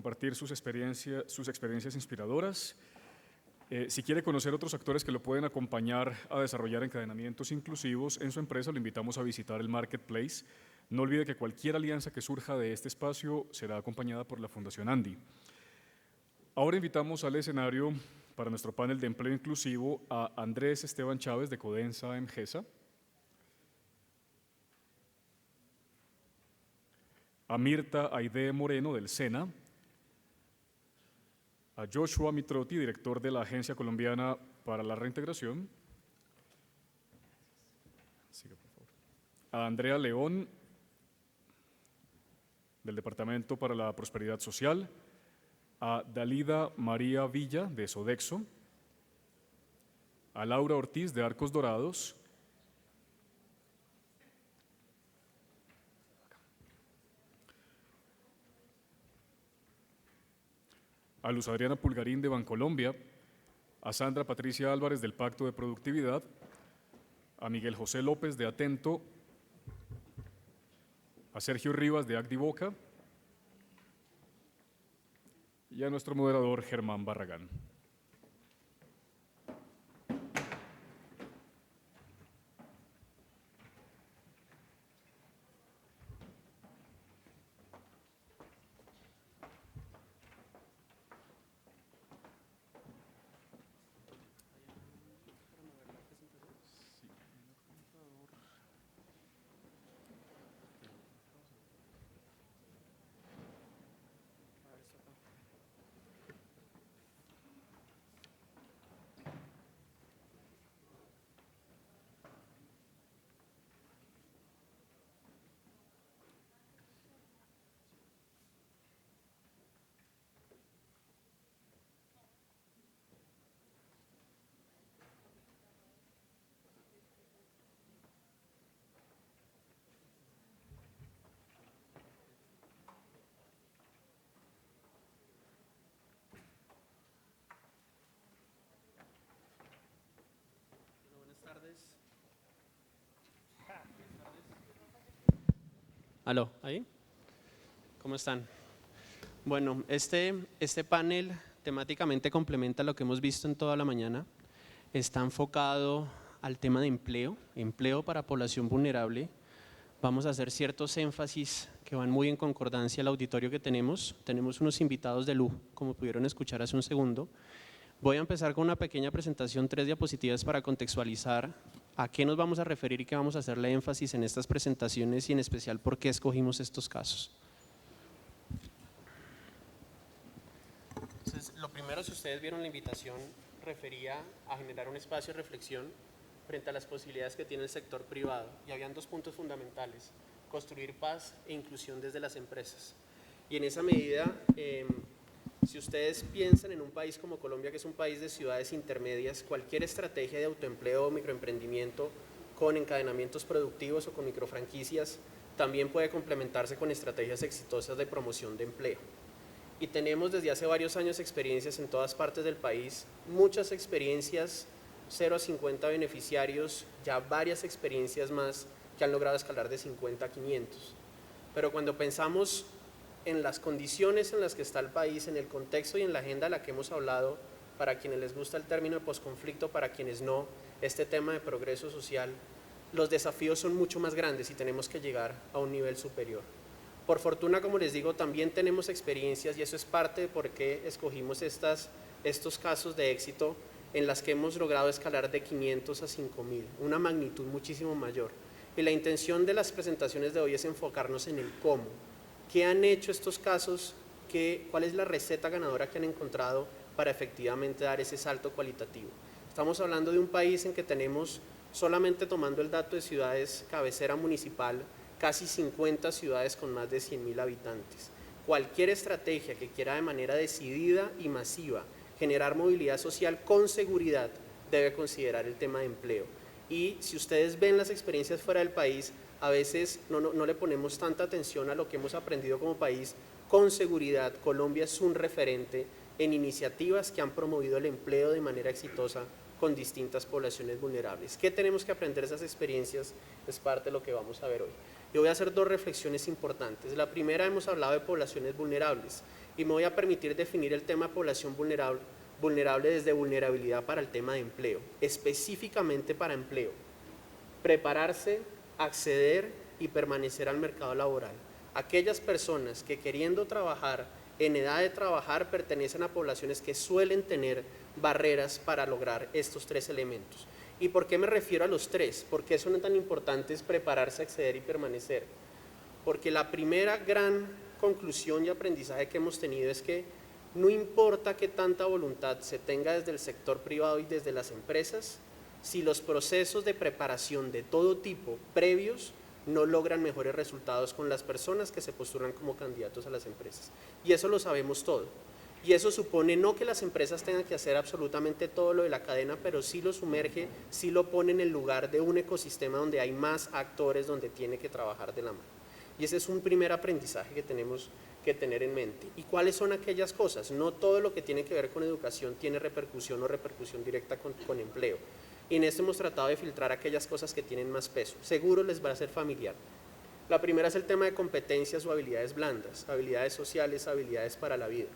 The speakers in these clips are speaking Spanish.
compartir sus experiencias inspiradoras. Si quiere conocer otros actores que lo pueden acompañar a desarrollar encadenamientos inclusivos en su empresa, lo invitamos a visitar el Marketplace. No olvide que cualquier alianza que surja de este espacio será acompañada por la Fundación Andy. Ahora invitamos al escenario para nuestro panel de empleo inclusivo a Andrés Esteban Chávez de Codensa Emgesa, a Mirta Aide Moreno del SENA, a Joshua Mitrotti, director de la Agencia Colombiana para la Reintegración, a Andrea León, del Departamento para la Prosperidad Social, a Dalida María Villa, de Sodexo, a Laura Ortiz, de Arcos Dorados, a Luz Adriana Pulgarín, de Bancolombia, a Sandra Patricia Álvarez, del Pacto de Productividad, a Miguel José López, de Atento, a Sergio Rivas, de Acdivoca, y a nuestro moderador Germán Barragán. Aló, ¿ahí? ¿Cómo están? Bueno, este panel temáticamente complementa lo que hemos visto en toda la mañana. Está enfocado al tema de empleo para población vulnerable. Vamos a hacer ciertos énfasis que van muy en concordancia al auditorio que tenemos. Tenemos unos invitados de lujo, como pudieron escuchar hace un segundo. Voy a empezar con una pequeña presentación, 3 diapositivas para contextualizar a qué nos vamos a referir y qué vamos a hacerle énfasis en estas presentaciones y en especial por qué escogimos estos casos. Entonces, lo primero, si ustedes vieron la invitación, refería a generar un espacio de reflexión frente a las posibilidades que tiene el sector privado y habían 2 puntos fundamentales: construir paz e inclusión desde las empresas. Y en esa medida, si ustedes piensan en un país como Colombia, que es un país de ciudades intermedias, cualquier estrategia de autoempleo o microemprendimiento con encadenamientos productivos o con microfranquicias también puede complementarse con estrategias exitosas de promoción de empleo. Y tenemos desde hace varios años experiencias en todas partes del país, muchas experiencias, 0 a 50 beneficiarios, ya varias experiencias más que han logrado escalar de 50 a 500. Pero cuando pensamos en las condiciones en las que está el país, en el contexto y en la agenda a la que hemos hablado, para quienes les gusta el término de posconflicto, para quienes no, este tema de progreso social, los desafíos son mucho más grandes y tenemos que llegar a un nivel superior. Por fortuna, como les digo, también tenemos experiencias y eso es parte de por qué escogimos estos casos de éxito en las que hemos logrado escalar de 500 a 5.000, una magnitud muchísimo mayor. Y la intención de las presentaciones de hoy es enfocarnos en el cómo. ¿Qué han hecho estos casos? ¿Cuál es la receta ganadora que han encontrado para efectivamente dar ese salto cualitativo? Estamos hablando de un país en que tenemos, solamente tomando el dato de ciudades cabecera municipal, casi 50 ciudades con más de 100.000 habitantes. Cualquier estrategia que quiera de manera decidida y masiva generar movilidad social con seguridad debe considerar el tema de empleo. Y si ustedes ven las experiencias fuera del país, a veces no le ponemos tanta atención a lo que hemos aprendido como país. Con seguridad, Colombia es un referente en iniciativas que han promovido el empleo de manera exitosa con distintas poblaciones vulnerables. ¿Qué tenemos que aprender de esas experiencias? Es parte de lo que vamos a ver hoy. Yo voy a hacer 2 reflexiones importantes. La primera, hemos hablado de poblaciones vulnerables y me voy a permitir definir el tema de población vulnerable desde vulnerabilidad para el tema de empleo, específicamente para empleo. Prepararse, acceder y permanecer al mercado laboral. Aquellas personas que queriendo trabajar, en edad de trabajar, pertenecen a poblaciones que suelen tener barreras para lograr estos tres elementos. ¿Y por qué me refiero a los tres? ¿Por qué son tan importantes prepararse, acceder y permanecer? Porque la primera gran conclusión y aprendizaje que hemos tenido es que no importa qué tanta voluntad se tenga desde el sector privado y desde las empresas, si los procesos de preparación de todo tipo previos no logran mejores resultados con las personas que se postulan como candidatos a las empresas. Y eso lo sabemos todo. Y eso supone no que las empresas tengan que hacer absolutamente todo lo de la cadena, pero sí lo sumerge, sí lo pone en el lugar de un ecosistema donde hay más actores, donde tiene que trabajar de la mano. Y ese es un primer aprendizaje que tenemos que tener en mente. ¿Y cuáles son aquellas cosas? No todo lo que tiene que ver con educación tiene repercusión o repercusión directa con empleo. Y en esto hemos tratado de filtrar aquellas cosas que tienen más peso. Seguro les va a ser familiar. La primera es el tema de competencias o habilidades blandas, habilidades sociales, habilidades para la vida.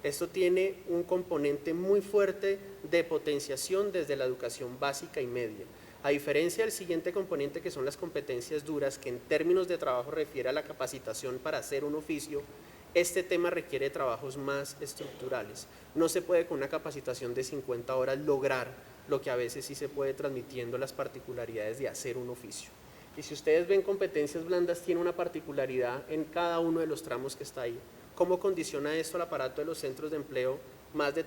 Esto tiene un componente muy fuerte de potenciación desde la educación básica y media. A diferencia del siguiente componente, que son las competencias duras, que en términos de trabajo refiere a la capacitación para hacer un oficio, este tema requiere trabajos más estructurales. No se puede con una capacitación de 50 horas lograr lo que a veces sí se puede transmitiendo las particularidades de hacer un oficio. Y si ustedes ven competencias blandas, tiene una particularidad en cada uno de los tramos que está ahí. ¿Cómo condiciona esto al aparato de los centros de empleo? Más de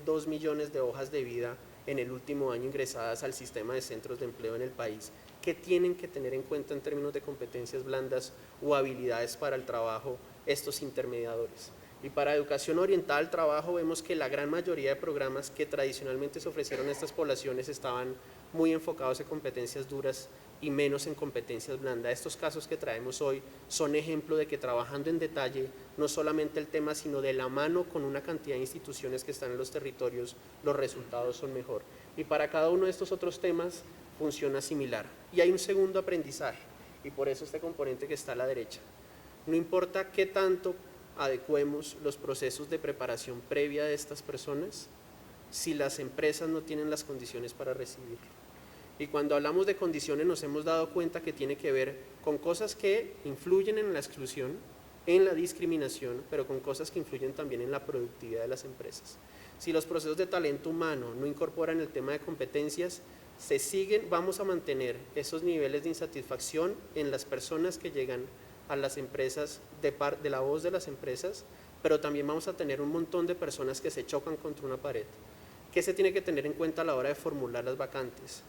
2 millones de hojas de vida en el último año ingresadas al sistema de centros de empleo en el país. ¿Qué tienen que tener en cuenta en términos de competencias blandas o habilidades para el trabajo estos intermediadores? Y para educación orientada al trabajo vemos que la gran mayoría de programas que tradicionalmente se ofrecieron a estas poblaciones estaban muy enfocados en competencias duras y menos en competencias blandas. Estos casos que traemos hoy son ejemplo de que trabajando en detalle, no solamente el tema, sino de la mano con una cantidad de instituciones que están en los territorios, los resultados son mejor. Y para cada uno de estos otros temas funciona similar. Y hay un segundo aprendizaje, y por eso este componente que está a la derecha. No importa qué tanto adecuemos los procesos de preparación previa de estas personas, si las empresas no tienen las condiciones para recibirlo. Y cuando hablamos de condiciones nos hemos dado cuenta que tiene que ver con cosas que influyen en la exclusión, en la discriminación, pero con cosas que influyen también en la productividad de las empresas. Si los procesos de talento humano no incorporan el tema de competencias, vamos a mantener esos niveles de insatisfacción en las personas que llegan a las empresas, de la voz de las empresas, pero también vamos a tener un montón de personas que se chocan contra una pared. ¿Qué se tiene que tener en cuenta a la hora de formular las vacantes?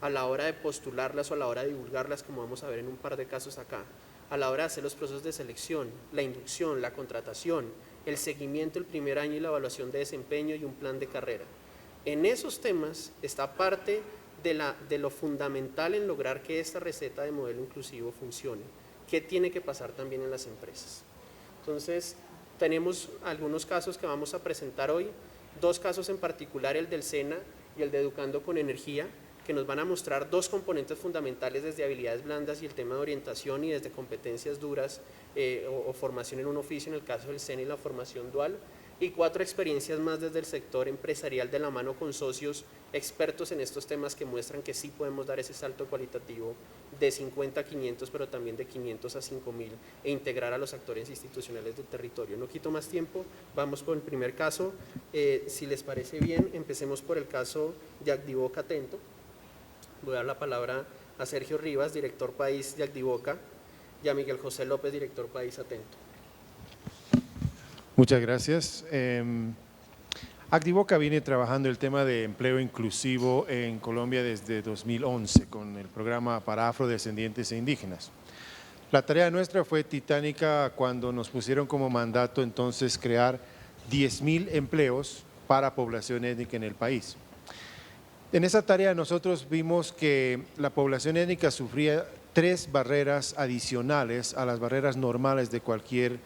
A la hora de postularlas o a la hora de divulgarlas, como vamos a ver en un par de casos acá, a la hora de hacer los procesos de selección, la inducción, la contratación, el seguimiento el primer año y la evaluación de desempeño y un plan de carrera. En esos temas está parte de lo fundamental en lograr que esta receta de modelo inclusivo funcione. ¿Qué tiene que pasar también en las empresas? Entonces, tenemos algunos casos que vamos a presentar hoy, dos casos en particular, el del SENA y el de Educando con Energía, que nos van a mostrar dos componentes fundamentales desde habilidades blandas y el tema de orientación y desde competencias duras o formación en un oficio, en el caso del SENA y la formación dual, y 4 experiencias más desde el sector empresarial de la mano con socios expertos en estos temas que muestran que sí podemos dar ese salto cualitativo de 50 a 500, pero también de 500 a 5000 e integrar a los actores institucionales del territorio. No quito más tiempo, vamos con el primer caso. Si les parece bien, empecemos por el caso de Acdivoca Atento. Voy a dar la palabra a Sergio Rivas, director país de Acdivoca, y a Miguel José López, director país Atento. Muchas gracias. Acdivoca viene trabajando el tema de empleo inclusivo en Colombia desde 2011 con el programa para afrodescendientes e indígenas. La tarea nuestra fue titánica cuando nos pusieron como mandato entonces crear 10.000 empleos para población étnica en el país. En esa tarea nosotros vimos que la población étnica sufría 3 barreras adicionales a las barreras normales de cualquier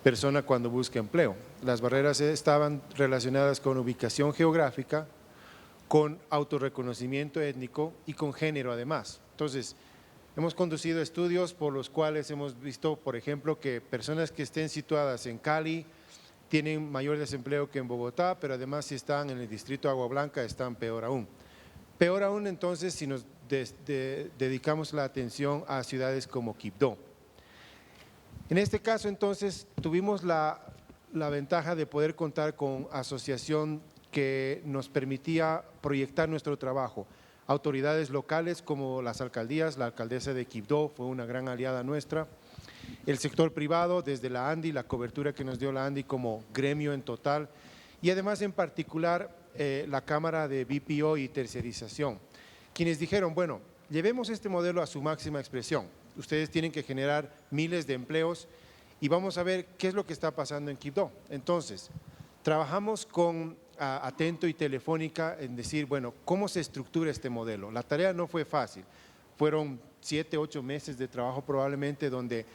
persona cuando busca empleo. Las barreras estaban relacionadas con ubicación geográfica, con autorreconocimiento étnico y con género además. Entonces, hemos conducido estudios por los cuales hemos visto, por ejemplo, que personas que estén situadas en Cali, tienen mayor desempleo que en Bogotá, pero además si están en el distrito de Agua Blanca están peor aún. Peor aún entonces si nos dedicamos la atención a ciudades como Quibdó. En este caso entonces tuvimos la ventaja de poder contar con asociación que nos permitía proyectar nuestro trabajo. Autoridades locales como las alcaldías, la alcaldesa de Quibdó fue una gran aliada nuestra, el sector privado desde la ANDI, la cobertura que nos dio la ANDI como gremio en total y además en particular la Cámara de BPO y tercerización, quienes dijeron, bueno, llevemos este modelo a su máxima expresión, ustedes tienen que generar miles de empleos y vamos a ver qué es lo que está pasando en Quibdó. Entonces, trabajamos con Atento y Telefónica en decir, bueno, ¿cómo se estructura este modelo? La tarea no fue fácil, fueron 7, 8 meses de trabajo probablemente donde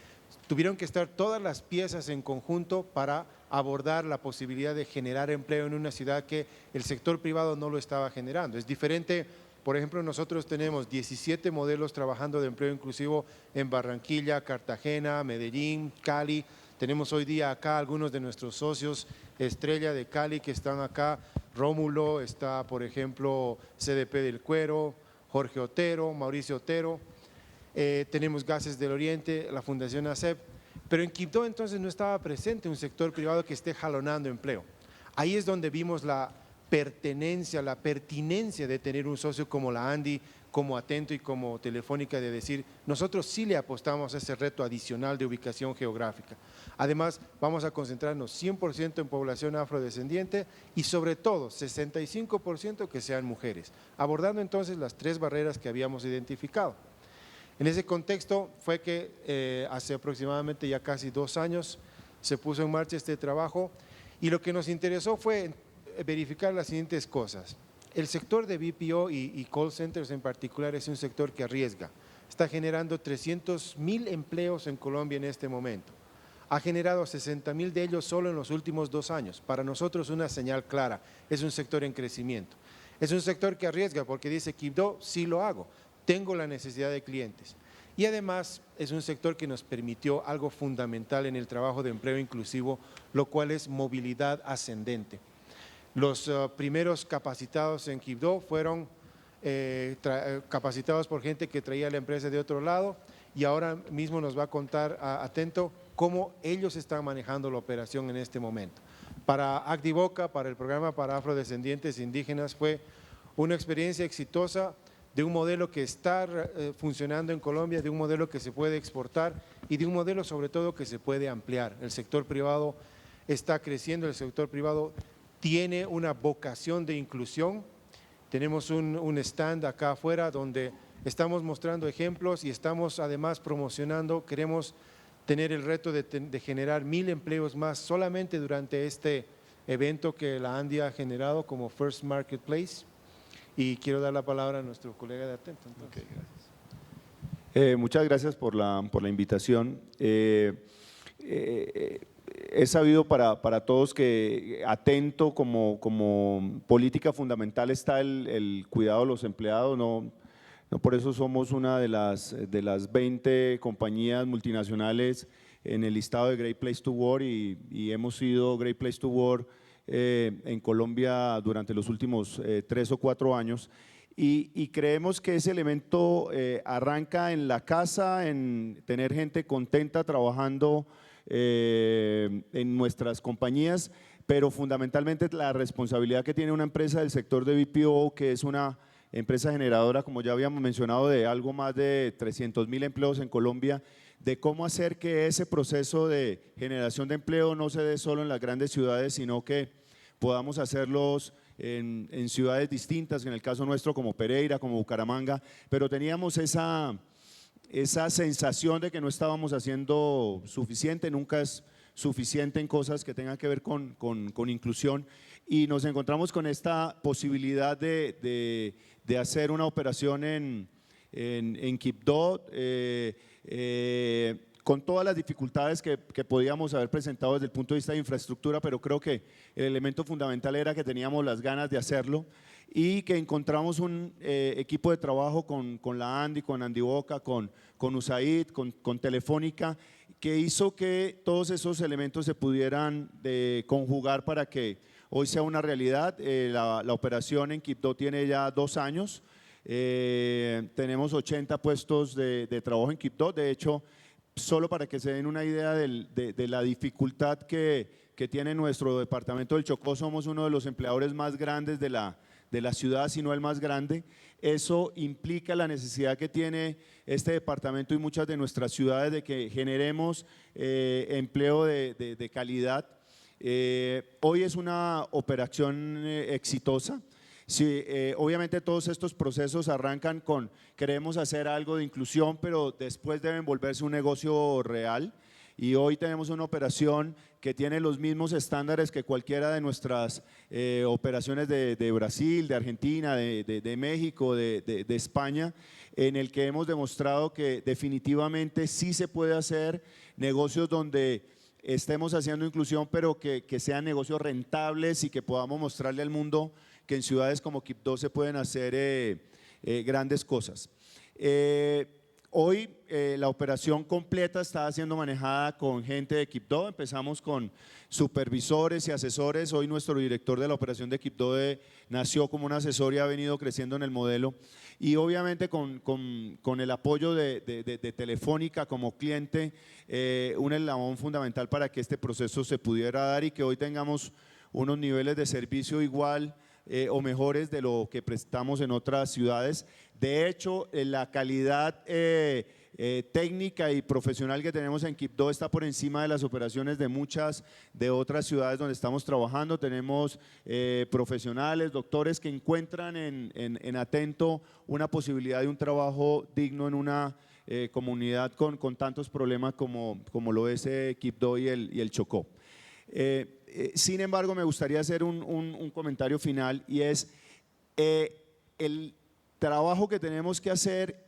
tuvieron que estar todas las piezas en conjunto para abordar la posibilidad de generar empleo en una ciudad que el sector privado no lo estaba generando. Es diferente, por ejemplo, nosotros tenemos 17 modelos trabajando de empleo inclusivo en Barranquilla, Cartagena, Medellín, Cali. Tenemos hoy día acá algunos de nuestros socios, Estrella de Cali que están acá, Rómulo, está por ejemplo CDP del Cuero, Jorge Otero, Mauricio Otero. Tenemos Gases del Oriente, la Fundación ACEP, pero en Quibdó entonces no estaba presente un sector privado que esté jalonando empleo. Ahí es donde vimos la pertenencia, la pertinencia de tener un socio como la ANDI, como Atento y como Telefónica, de decir, nosotros sí le apostamos a ese reto adicional de ubicación geográfica. Además, vamos a concentrarnos 100% en población afrodescendiente y sobre todo 65% que sean mujeres, abordando entonces las 3 barreras que habíamos identificado. En ese contexto fue que hace aproximadamente ya casi 2 años se puso en marcha este trabajo y lo que nos interesó fue verificar las siguientes cosas. El sector de BPO y call centers en particular es un sector que arriesga. Está generando 300,000 empleos en Colombia en este momento. Ha generado 60,000 de ellos solo en los últimos 2 años. Para nosotros una señal clara, es un sector en crecimiento. Es un sector que arriesga porque dice, Quibdó, sí lo hago, tengo la necesidad de clientes. Y además es un sector que nos permitió algo fundamental en el trabajo de empleo inclusivo, lo cual es movilidad ascendente. Los primeros capacitados en Quibdó fueron capacitados por gente que traía la empresa de otro lado y ahora mismo nos va a contar Atento cómo ellos están manejando la operación en este momento. Para Acdivoca, para el programa para afrodescendientes indígenas, fue una experiencia exitosa de un modelo que está funcionando en Colombia, de un modelo que se puede exportar y de un modelo sobre todo que se puede ampliar. El sector privado está creciendo, el sector privado tiene una vocación de inclusión. Tenemos un stand acá afuera donde estamos mostrando ejemplos y estamos además promocionando, queremos tener el reto de generar 1,000 empleos más solamente durante este evento que la ANDI ha generado como First Marketplace. Y quiero dar la palabra a nuestro colega de Atento. Okay, gracias. Muchas gracias por la invitación. Es sabido para todos que Atento como política fundamental está el cuidado de los empleados, no por eso somos una de las 20 compañías multinacionales en el listado de Great Place to Work y hemos sido Great Place to Work en Colombia durante los últimos 3 o 4 años y creemos que ese elemento arranca en la casa, en tener gente contenta trabajando en nuestras compañías, pero fundamentalmente la responsabilidad que tiene una empresa del sector de BPO, que es una empresa generadora, como ya habíamos mencionado, de algo más de 300,000 empleos en Colombia, de cómo hacer que ese proceso de generación de empleo no se dé solo en las grandes ciudades, sino que podamos hacerlos en ciudades distintas, en el caso nuestro como Pereira, como Bucaramanga, pero teníamos esa sensación de que no estábamos haciendo suficiente, nunca es suficiente en cosas que tengan que ver con inclusión y nos encontramos con esta posibilidad de hacer una operación en Quibdó con todas las dificultades que podíamos haber presentado desde el punto de vista de infraestructura, pero creo que el elemento fundamental era que teníamos las ganas de hacerlo y que encontramos un equipo de trabajo con la ANDI, con Andiboca, con USAID, con Telefónica, que hizo que todos esos elementos se pudieran conjugar para que hoy sea una realidad. La operación en Quibdó tiene ya 2 años. Tenemos 80 puestos de trabajo en Quibdó. De hecho, solo para que se den una idea de la dificultad que tiene nuestro departamento del Chocó, somos uno de los empleadores más grandes de la ciudad, si no el más grande. Eso implica la necesidad que tiene este departamento y muchas de nuestras ciudades de que generemos empleo de calidad. Hoy es una operación exitosa. Sí, obviamente todos estos procesos arrancan con queremos hacer algo de inclusión, pero después deben volverse un negocio real. Y hoy tenemos una operación que tiene los mismos estándares que cualquiera de nuestras operaciones de Brasil, de Argentina, de México, de España, en el que hemos demostrado que definitivamente sí se puede hacer negocios donde estemos haciendo inclusión, pero que sean negocios rentables y que podamos mostrarle al mundo que en ciudades como Quibdó se pueden hacer grandes cosas. Hoy la operación completa está siendo manejada con gente de Quibdó. Empezamos con supervisores y asesores. Hoy nuestro director de la operación de Quibdó nació como un asesor y ha venido creciendo en el modelo. Y obviamente con el apoyo de Telefónica como cliente, un eslabón fundamental para que este proceso se pudiera dar y que hoy tengamos unos niveles de servicio igual o mejores de lo que prestamos en otras ciudades. De hecho, la calidad técnica y profesional que tenemos en Quibdó está por encima de las operaciones de muchas de otras ciudades donde estamos trabajando. Tenemos profesionales, doctores que encuentran en Atento una posibilidad de un trabajo digno en una comunidad con tantos problemas como lo es Quibdó y el Chocó. Sin embargo, me gustaría hacer un comentario final y es el trabajo que tenemos que hacer.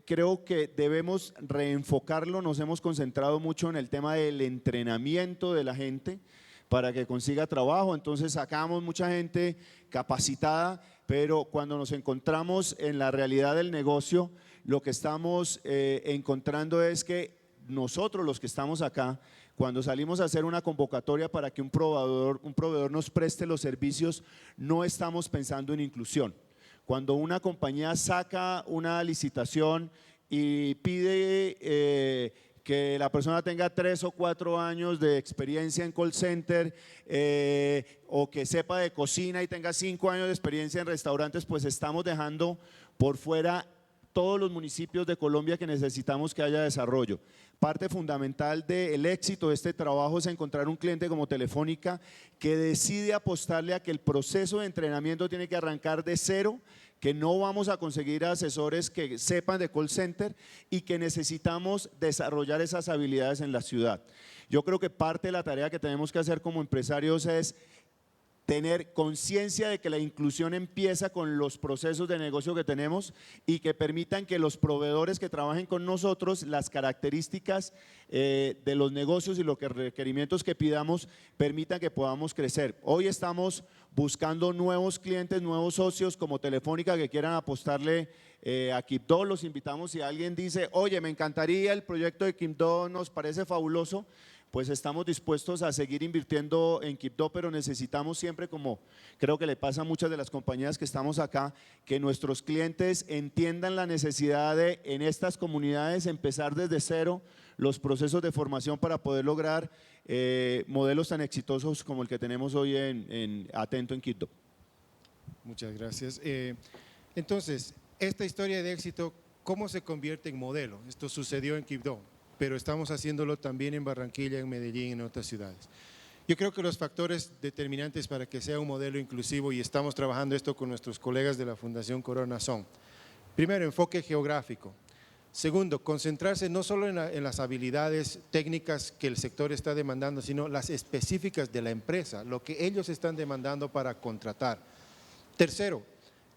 Creo que debemos reenfocarlo. Nos hemos concentrado mucho en el tema del entrenamiento de la gente para que consiga trabajo. Entonces sacamos mucha gente capacitada, pero cuando nos encontramos en la realidad del negocio, lo que estamos encontrando es que nosotros los que estamos acá, cuando salimos a hacer una convocatoria para que un proveedor nos preste los servicios, no estamos pensando en inclusión. Cuando una compañía saca una licitación y pide que la persona tenga 3 o 4 años de experiencia en call center o que sepa de cocina y tenga 5 años de experiencia en restaurantes, pues estamos dejando por fuera todos los municipios de Colombia que necesitamos que haya desarrollo. Parte fundamental del éxito de este trabajo es encontrar un cliente como Telefónica que decide apostarle a que el proceso de entrenamiento tiene que arrancar de cero, que no vamos a conseguir asesores que sepan de call center y que necesitamos desarrollar esas habilidades en la ciudad. Yo creo que parte de la tarea que tenemos que hacer como empresarios es tener conciencia de que la inclusión empieza con los procesos de negocio que tenemos y que permitan que los proveedores que trabajen con nosotros, las características de los negocios y los requerimientos que pidamos permitan que podamos crecer. Hoy estamos buscando nuevos clientes, nuevos socios como Telefónica que quieran apostarle a Quibdó. Los invitamos. Si alguien dice, oye, me encantaría el proyecto de Quibdó, nos parece fabuloso, pues estamos dispuestos a seguir invirtiendo en Quibdó, pero necesitamos siempre, como creo que le pasa a muchas de las compañías que estamos acá, que nuestros clientes entiendan la necesidad de en estas comunidades empezar desde cero los procesos de formación para poder lograr modelos tan exitosos como el que tenemos hoy en Atento en Quibdó. Muchas gracias. Entonces, esta historia de éxito, ¿cómo se convierte en modelo? Esto sucedió en Quibdó, pero estamos haciéndolo también en Barranquilla, en Medellín, en otras ciudades. Yo creo que los factores determinantes para que sea un modelo inclusivo, y estamos trabajando esto con nuestros colegas de la Fundación Corona, son: primero, enfoque geográfico; segundo, concentrarse no solo en las habilidades técnicas que el sector está demandando, sino las específicas de la empresa, lo que ellos están demandando para contratar; tercero,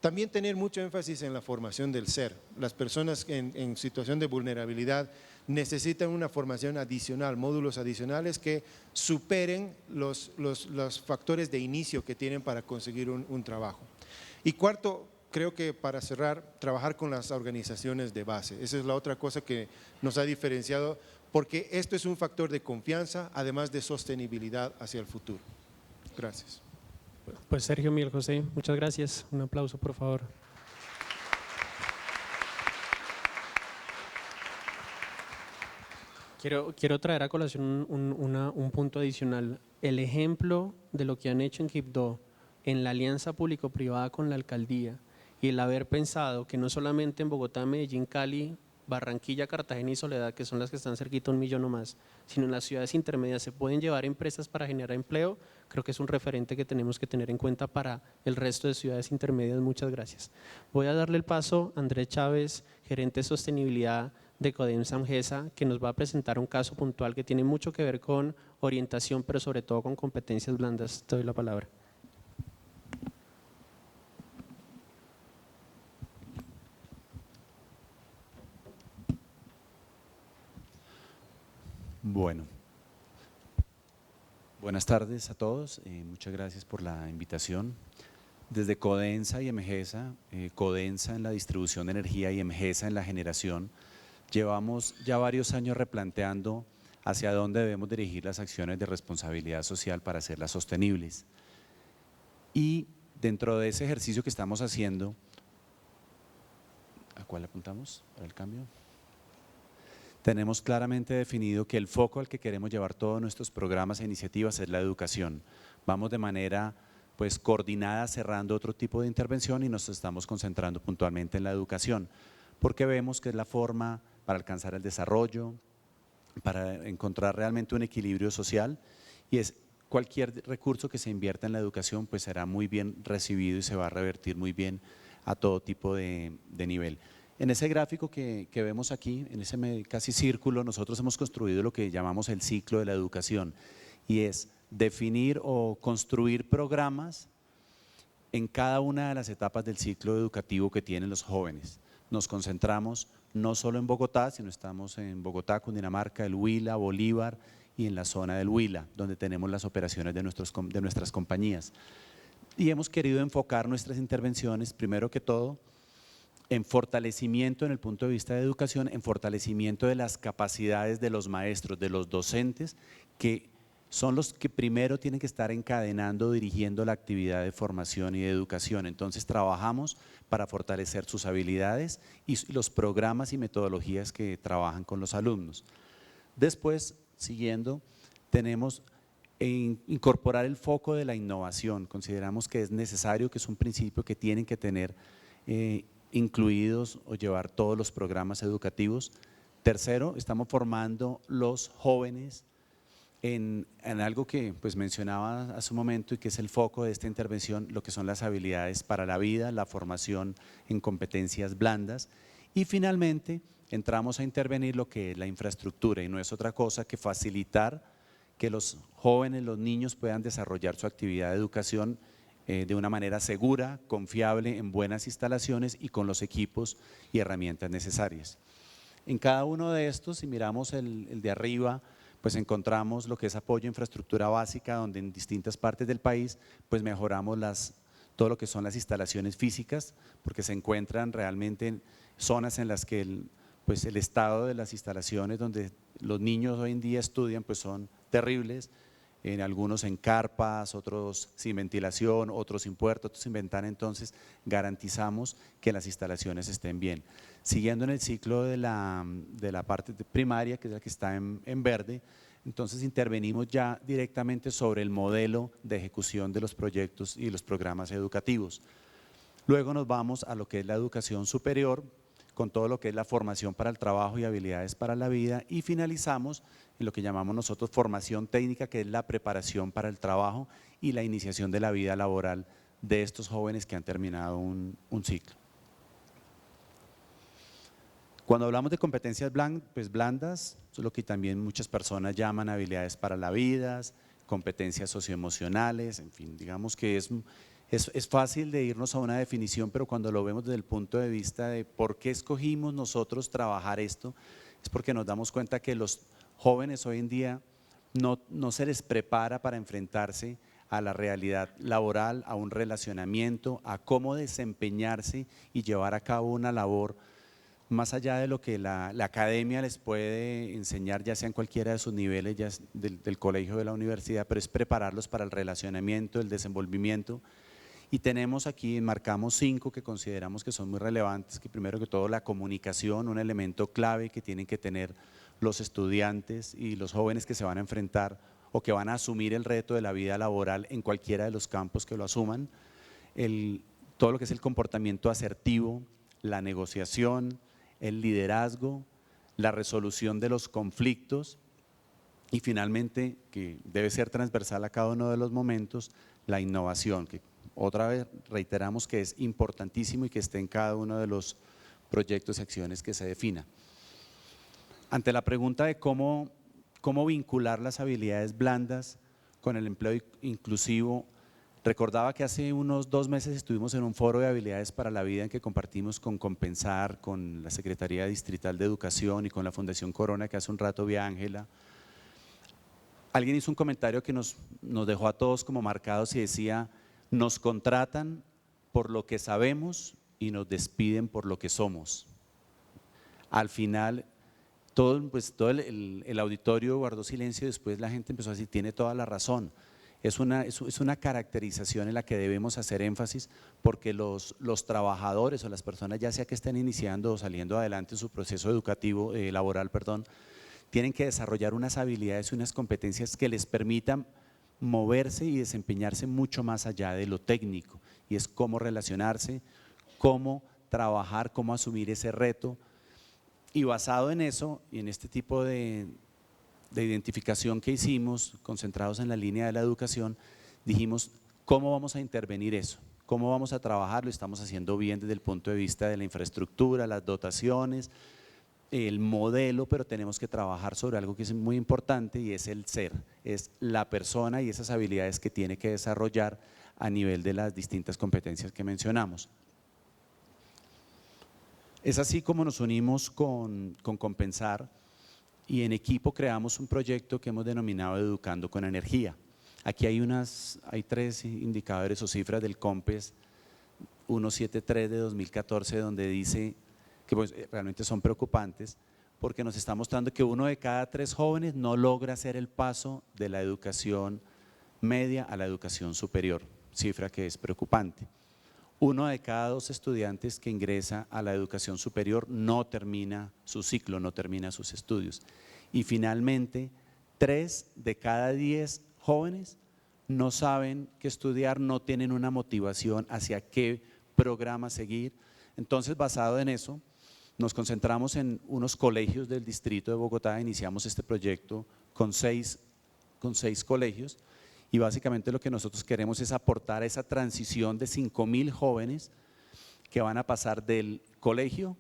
también tener mucho énfasis en la formación del ser. Las personas en situación de vulnerabilidad necesitan una formación adicional, módulos adicionales que superen los factores de inicio que tienen para conseguir un trabajo. Y cuarto, creo que para cerrar, trabajar con las organizaciones de base. Esa es la otra cosa que nos ha diferenciado, porque esto es un factor de confianza, además de sostenibilidad hacia el futuro. Gracias. Pues Sergio, Miguel José, muchas gracias. Un aplauso, por favor. Quiero traer a colación un punto adicional. El ejemplo de lo que han hecho en Quibdó, en la alianza público-privada con la alcaldía, y el haber pensado que no solamente en Bogotá, Medellín, Cali, Barranquilla, Cartagena y Soledad, que son las que están cerquita 1 millón o más, sino en las ciudades intermedias se pueden llevar empresas para generar empleo, creo que es un referente que tenemos que tener en cuenta para el resto de ciudades intermedias. Muchas gracias. Voy a darle el paso a Andrés Chávez, gerente de sostenibilidad de Codemsa Amgesa, que nos va a presentar un caso puntual que tiene mucho que ver con orientación, pero sobre todo con competencias blandas. Te doy la palabra. Bueno, buenas tardes a todos, muchas gracias por la invitación. Desde Codensa y Emgesa, Codensa en la distribución de energía y Emgesa en la generación, llevamos ya varios años replanteando hacia dónde debemos dirigir las acciones de responsabilidad social para hacerlas sostenibles. Y dentro de ese ejercicio que estamos haciendo, ¿a cuál apuntamos para el cambio? Tenemos claramente definido que el foco al que queremos llevar todos nuestros programas e iniciativas es la educación. Vamos de manera pues coordinada cerrando otro tipo de intervención y nos estamos concentrando puntualmente en la educación, porque vemos que es la forma para alcanzar el desarrollo, para encontrar realmente un equilibrio social, y es cualquier recurso que se invierta en la educación pues será muy bien recibido y se va a revertir muy bien a todo tipo de nivel. En ese gráfico que vemos aquí, en ese casi círculo, nosotros hemos construido lo que llamamos el ciclo de la educación, y es definir o construir programas en cada una de las etapas del ciclo educativo que tienen los jóvenes. Nos concentramos no solo en Bogotá, sino estamos en Bogotá, Cundinamarca, el Huila, Bolívar y en la zona del Huila, donde tenemos las operaciones de nuestras compañías. Y hemos querido enfocar nuestras intervenciones, primero que todo, en fortalecimiento en el punto de vista de educación, en fortalecimiento de las capacidades de los maestros, de los docentes, que son los que primero tienen que estar encadenando, dirigiendo la actividad de formación y de educación. Entonces trabajamos para fortalecer sus habilidades y los programas y metodologías que trabajan con los alumnos. Después, siguiendo, tenemos incorporar el foco de la innovación. Consideramos que es necesario, que es un principio que tienen que tener incluidos o llevar todos los programas educativos. Tercero, estamos formando los jóvenes en algo que pues mencionaba hace un momento y que es el foco de esta intervención, lo que son las habilidades para la vida, la formación en competencias blandas, y finalmente entramos a intervenir lo que es la infraestructura, y no es otra cosa que facilitar que los jóvenes, los niños puedan desarrollar su actividad de educación de una manera segura, confiable, en buenas instalaciones y con los equipos y herramientas necesarias. En cada uno de estos, si miramos el de arriba, pues encontramos lo que es apoyo a infraestructura básica, donde en distintas partes del país pues mejoramos todo lo que son las instalaciones físicas, porque se encuentran realmente en zonas en las que el estado de las instalaciones donde los niños hoy en día estudian pues son terribles, en algunos en carpas, otros sin ventilación, otros sin puerta, otros sin ventana. Entonces garantizamos que las instalaciones estén bien. Siguiendo en el ciclo de la parte primaria, que es la que está en verde, entonces intervenimos ya directamente sobre el modelo de ejecución de los proyectos y los programas educativos. Luego nos vamos a lo que es la educación superior, con todo lo que es la formación para el trabajo y habilidades para la vida, y finalizamos en lo que llamamos nosotros formación técnica, que es la preparación para el trabajo y la iniciación de la vida laboral de estos jóvenes que han terminado un ciclo. Cuando hablamos de competencias blandas, es lo que también muchas personas llaman habilidades para la vida, competencias socioemocionales, en fin, digamos que es fácil de irnos a una definición, pero cuando lo vemos desde el punto de vista de por qué escogimos nosotros trabajar esto, es porque nos damos cuenta que los jóvenes hoy en día no se les prepara para enfrentarse a la realidad laboral, a un relacionamiento, a cómo desempeñarse y llevar a cabo una labor más allá de lo que la academia les puede enseñar, ya sea en cualquiera de sus niveles, ya del colegio o de la universidad, pero es prepararlos para el relacionamiento, el desenvolvimiento. Y tenemos aquí, marcamos 5 que consideramos que son muy relevantes, que primero que todo la comunicación, un elemento clave que tienen que tener los estudiantes y los jóvenes que se van a enfrentar o que van a asumir el reto de la vida laboral en cualquiera de los campos que lo asuman, todo lo que es el comportamiento asertivo, la negociación, el liderazgo, la resolución de los conflictos y finalmente, que debe ser transversal a cada uno de los momentos, la innovación, que otra vez reiteramos que es importantísimo y que esté en cada uno de los proyectos y acciones que se defina. Ante la pregunta de cómo vincular las habilidades blandas con el empleo inclusivo, recordaba que hace unos 2 meses estuvimos en un foro de habilidades para la vida en que compartimos con Compensar, con la Secretaría Distrital de Educación y con la Fundación Corona, que hace un rato vi a Ángela. Alguien hizo un comentario que nos dejó a todos como marcados y decía: nos contratan por lo que sabemos y nos despiden por lo que somos. Al final, todo el auditorio guardó silencio y después la gente empezó a decir: tiene toda la razón. Es una caracterización en la que debemos hacer énfasis, porque los trabajadores o las personas, ya sea que estén iniciando o saliendo adelante en su proceso educativo, laboral, tienen que desarrollar unas habilidades y unas competencias que les permitan moverse y desempeñarse mucho más allá de lo técnico, y es cómo relacionarse, cómo trabajar, cómo asumir ese reto. Y basado en eso y en este tipo de identificación que hicimos, concentrados en la línea de la educación, dijimos: ¿cómo vamos a intervenir eso? ¿Cómo vamos a trabajar? Lo estamos haciendo bien desde el punto de vista de la infraestructura, las dotaciones, el modelo, pero tenemos que trabajar sobre algo que es muy importante y es el ser, es la persona y esas habilidades que tiene que desarrollar a nivel de las distintas competencias que mencionamos. Es así como nos unimos con Compensar y en equipo creamos un proyecto que hemos denominado Educando con Energía. Aquí hay 3 indicadores o cifras del COMPES 173 de 2014, donde dice que pues realmente son preocupantes, porque nos está mostrando que 1 de cada 3 jóvenes no logra hacer el paso de la educación media a la educación superior, cifra que es preocupante. 1 de cada 2 estudiantes que ingresa a la educación superior no termina su ciclo, no termina sus estudios. Y finalmente, 3 de cada 10 jóvenes no saben qué estudiar, no tienen una motivación hacia qué programa seguir. Entonces, basado en eso, nos concentramos en unos colegios del distrito de Bogotá, iniciamos este proyecto con 6 colegios. Y básicamente lo que nosotros queremos es aportar a esa transición de 5.000 jóvenes que van a pasar del colegio,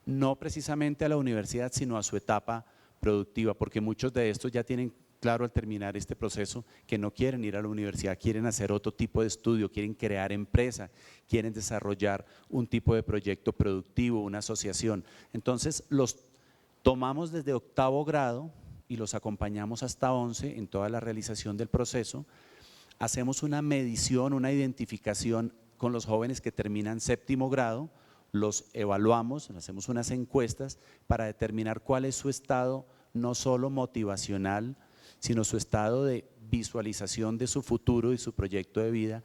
no precisamente a la universidad, sino a su etapa productiva, porque muchos de estos ya tienen claro al terminar este proceso que no quieren ir a la universidad, quieren hacer otro tipo de estudio, quieren crear empresa, quieren desarrollar un tipo de proyecto productivo, una asociación. Entonces los tomamos desde 8º grado y los acompañamos hasta 11 en toda la realización del proceso. Hacemos una medición, una identificación con los jóvenes que terminan 7º grado, los evaluamos, hacemos unas encuestas para determinar cuál es su estado no solo motivacional, sino su estado de visualización de su futuro y su proyecto de vida.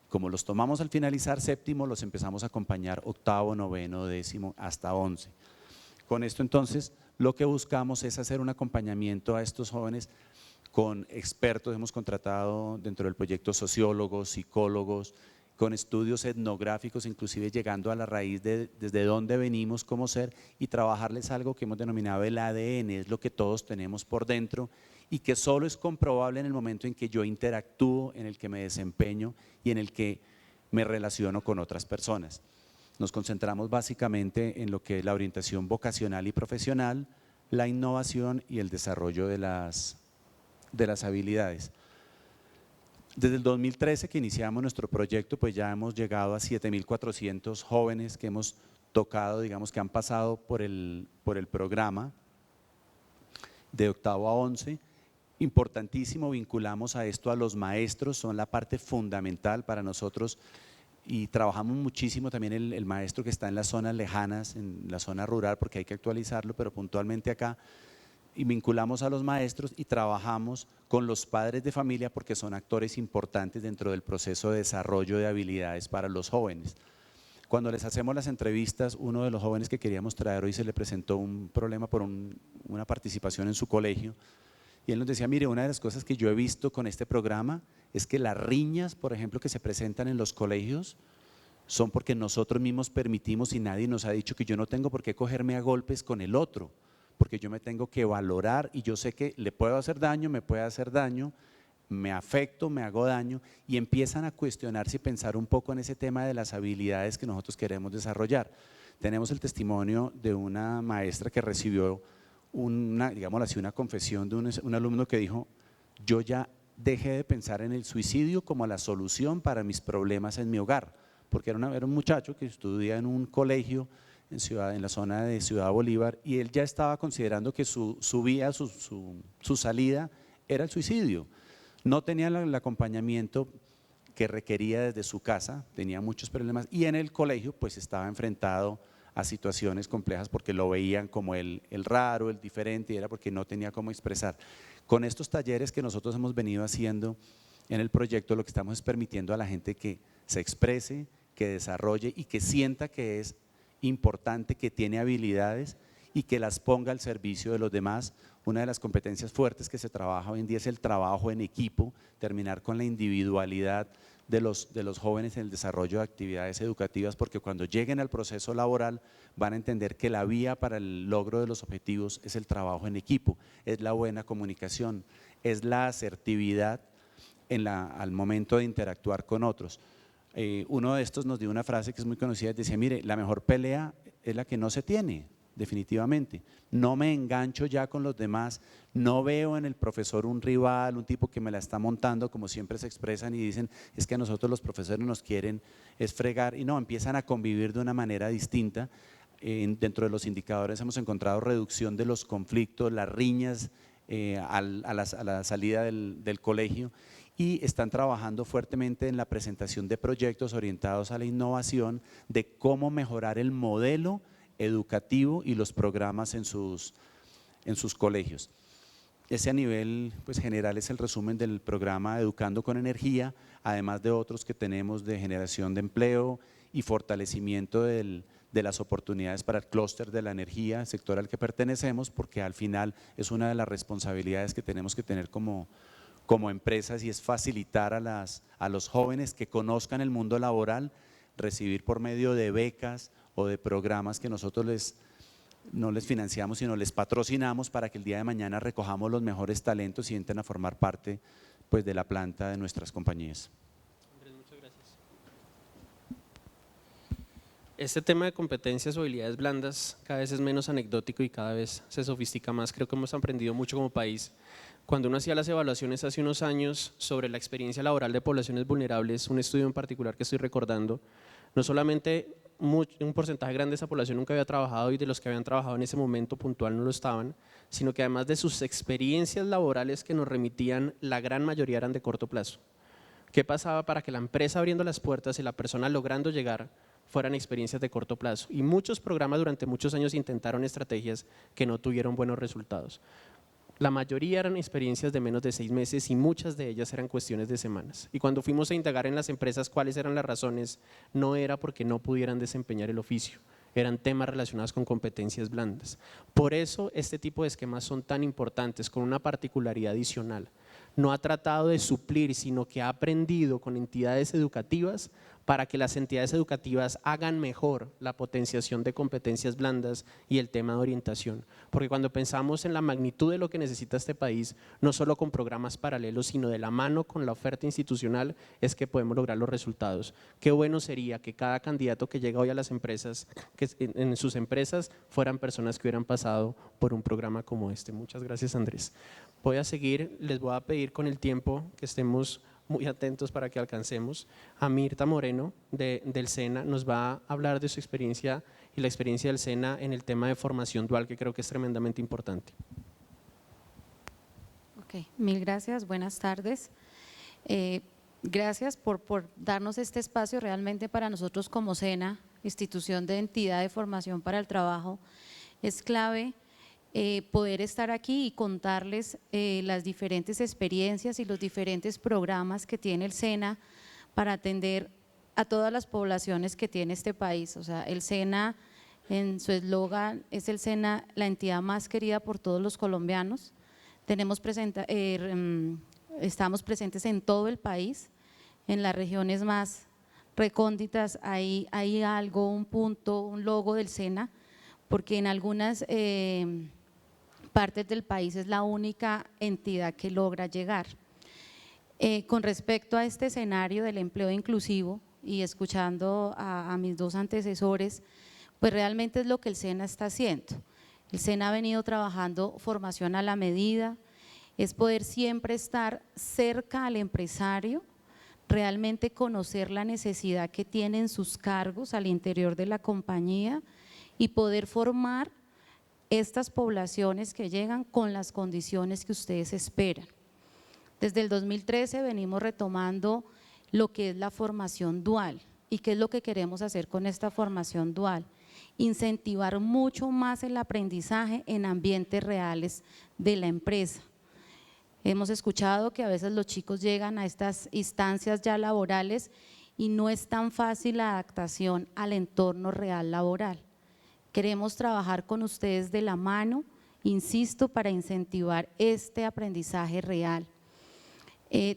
Como los tomamos al finalizar 7º, los empezamos a acompañar 8º, 9º, 10º, hasta 11. Con esto entonces lo que buscamos es hacer un acompañamiento a estos jóvenes con expertos. Hemos contratado dentro del proyecto sociólogos, psicólogos, con estudios etnográficos, inclusive llegando a la raíz de desde dónde venimos como ser, y trabajarles algo que hemos denominado el ADN, es lo que todos tenemos por dentro y que solo es comprobable en el momento en que yo interactúo, en el que me desempeño y en el que me relaciono con otras personas. Nos concentramos básicamente en lo que es la orientación vocacional y profesional, la innovación y el desarrollo de las habilidades. Desde el 2013 que iniciamos nuestro proyecto, pues ya hemos llegado a 7.400 jóvenes que hemos tocado, digamos que han pasado por el programa de 8º a 11. Importantísimo, vinculamos a esto a los maestros, son la parte fundamental para nosotros. y trabajamos muchísimo también el maestro que está en las zonas lejanas, en la zona rural, porque hay que actualizarlo, pero puntualmente acá, y vinculamos a los maestros y trabajamos con los padres de familia porque son actores importantes dentro del proceso de desarrollo de habilidades para los jóvenes. Cuando les hacemos las entrevistas, uno de los jóvenes que queríamos traer hoy se le presentó un problema por una participación en su colegio y él nos decía, mire, una de las cosas que yo he visto con este programa es que las riñas, por ejemplo, que se presentan en los colegios son porque nosotros mismos permitimos y nadie nos ha dicho que yo no tengo por qué cogerme a golpes con el otro, porque yo me tengo que valorar y yo sé que le puedo hacer daño, me puede hacer daño, me afecto, me hago daño y empiezan a cuestionarse y pensar un poco en ese tema de las habilidades que nosotros queremos desarrollar. Tenemos el testimonio de una maestra que recibió digámoslo así, una confesión de un alumno que dijo, yo ya dejé de pensar en el suicidio como la solución para mis problemas en mi hogar, porque era un muchacho que estudia en un colegio en la zona de Ciudad Bolívar y él ya estaba considerando que su vía, su salida era el suicidio. No tenía el acompañamiento que requería desde su casa, tenía muchos problemas y en el colegio pues estaba enfrentado a situaciones complejas porque lo veían como el raro, el diferente y era porque no tenía cómo expresar. Con estos talleres que nosotros hemos venido haciendo en el proyecto lo que estamos es permitiendo a la gente que se exprese, que desarrolle y que sienta que es importante, que tiene habilidades y que las ponga al servicio de los demás. Una de las competencias fuertes que se trabaja hoy en día es el trabajo en equipo, terminar con la individualidad de los jóvenes en el desarrollo de actividades educativas, porque cuando lleguen al proceso laboral van a entender que la vía para el logro de los objetivos es el trabajo en equipo, es la buena comunicación, es la asertividad al momento de interactuar con otros. Uno de estos nos dio una frase que es muy conocida, decía, mire, la mejor pelea es la que no se tiene, definitivamente. No me engancho ya con los demás, no veo en el profesor un rival, un tipo que me la está montando, como siempre se expresan y dicen, es que a nosotros los profesores nos quieren es fregar, y no, empiezan a convivir de una manera distinta. Dentro de los indicadores hemos encontrado reducción de los conflictos, las riñas a la salida del colegio, y están trabajando fuertemente en la presentación de proyectos orientados a la innovación de cómo mejorar el modelo educativo y los programas en sus colegios. Ese a nivel pues, general es el resumen del programa Educando con Energía, además de otros que tenemos de generación de empleo y fortalecimiento de las oportunidades para el clúster de la energía, sector al que pertenecemos, porque al final es una de las responsabilidades que tenemos que tener como empresas y es facilitar a los jóvenes que conozcan el mundo laboral, recibir por medio de becas o de programas que nosotros no les financiamos, sino les patrocinamos para que el día de mañana recojamos los mejores talentos y entren a formar parte pues, de la planta de nuestras compañías. Andrés, muchas gracias. Este tema de competencias o habilidades blandas cada vez es menos anecdótico y cada vez se sofistica más. Creo que hemos aprendido mucho como país. Cuando uno hacía las evaluaciones hace unos años sobre la experiencia laboral de poblaciones vulnerables, un estudio en particular que estoy recordando, no solamente un porcentaje grande de esa población nunca había trabajado y de los que habían trabajado en ese momento puntual no lo estaban, sino que además de sus experiencias laborales que nos remitían, la gran mayoría eran de corto plazo. ¿Qué pasaba para que la empresa abriendo las puertas y la persona logrando llegar fueran experiencias de corto plazo? Y muchos programas durante muchos años intentaron estrategias que no tuvieron buenos resultados. La mayoría eran experiencias de menos de 6 meses y muchas de ellas eran cuestiones de semanas. Y cuando fuimos a indagar en las empresas cuáles eran las razones, no era porque no pudieran desempeñar el oficio, eran temas relacionados con competencias blandas. Por eso este tipo de esquemas son tan importantes, con una particularidad adicional. No ha tratado de suplir, sino que ha aprendido con entidades educativas para que las entidades educativas hagan mejor la potenciación de competencias blandas y el tema de orientación. Porque cuando pensamos en la magnitud de lo que necesita este país, no solo con programas paralelos, sino de la mano con la oferta institucional, es que podemos lograr los resultados. Qué bueno sería que cada candidato que llega hoy a las empresas, que en sus empresas fueran personas que hubieran pasado por un programa como este. Muchas gracias, Andrés. Voy a seguir, les voy a pedir con el tiempo que estemos muy atentos para que alcancemos. A Mirta Moreno del SENA nos va a hablar de su experiencia y la experiencia del SENA en el tema de formación dual, que creo que es tremendamente importante. Ok, mil gracias, buenas tardes. Gracias por darnos este espacio. Realmente para nosotros como SENA, Institución de Entidad de Formación para el Trabajo, es clave poder estar aquí y contarles las diferentes experiencias y los diferentes programas que tiene el SENA para atender a todas las poblaciones que tiene este país. O sea, el SENA en su eslogan es el SENA, la entidad más querida por todos los colombianos. Estamos presentes en todo el país, en las regiones más recónditas hay algo, un punto, un logo del SENA, porque en algunas partes del país es la única entidad que logra llegar. Con respecto a este escenario del empleo inclusivo y escuchando a mis dos antecesores, pues realmente es lo que el SENA está haciendo. El SENA ha venido trabajando formación a la medida, es poder siempre estar cerca al empresario, realmente conocer la necesidad que tienen sus cargos al interior de la compañía y poder formar estas poblaciones que llegan con las condiciones que ustedes esperan. Desde el 2013 venimos retomando lo que es la formación dual. ¿Y qué es lo que queremos hacer con esta formación dual? Incentivar mucho más el aprendizaje en ambientes reales de la empresa. Hemos escuchado que a veces los chicos llegan a estas instancias ya laborales y no es tan fácil la adaptación al entorno real laboral. Queremos trabajar con ustedes de la mano, insisto, para incentivar este aprendizaje real.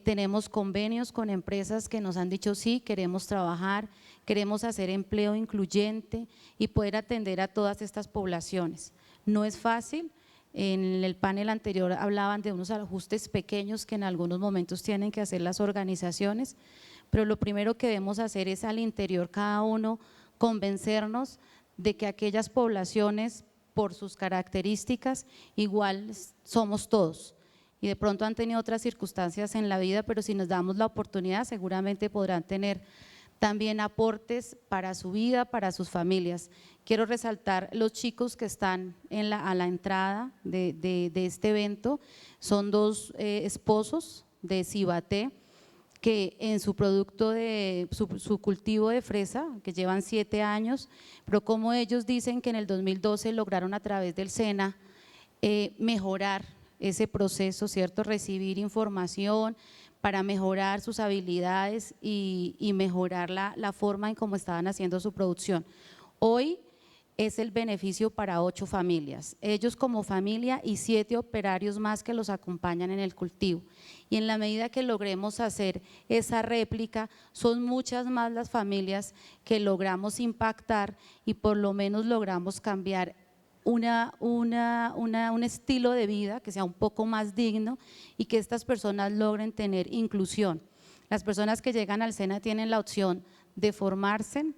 Tenemos convenios con empresas que nos han dicho sí, queremos trabajar, queremos hacer empleo incluyente y poder atender a todas estas poblaciones. No es fácil. En el panel anterior hablaban de unos ajustes pequeños que en algunos momentos tienen que hacer las organizaciones, pero lo primero que debemos hacer es al interior cada uno convencernos de que aquellas poblaciones por sus características igual somos todos y de pronto han tenido otras circunstancias en la vida, pero si nos damos la oportunidad seguramente podrán tener también aportes para su vida, para sus familias. Quiero resaltar los chicos que están a la entrada de este evento, son dos esposos de Cibaté que en su producto de su cultivo de fresa, que llevan 7 años, pero como ellos dicen que en el 2012 lograron a través del SENA mejorar ese proceso, ¿cierto? Recibir información para mejorar sus habilidades y mejorar la forma en cómo estaban haciendo su producción. Hoy es el beneficio para 8 familias, ellos como familia y 7 operarios más que los acompañan en el cultivo. Y en la medida que logremos hacer esa réplica, son muchas más las familias que logramos impactar y por lo menos logramos cambiar un estilo de vida que sea un poco más digno y que estas personas logren tener inclusión. Las personas que llegan al SENA tienen la opción de formarse,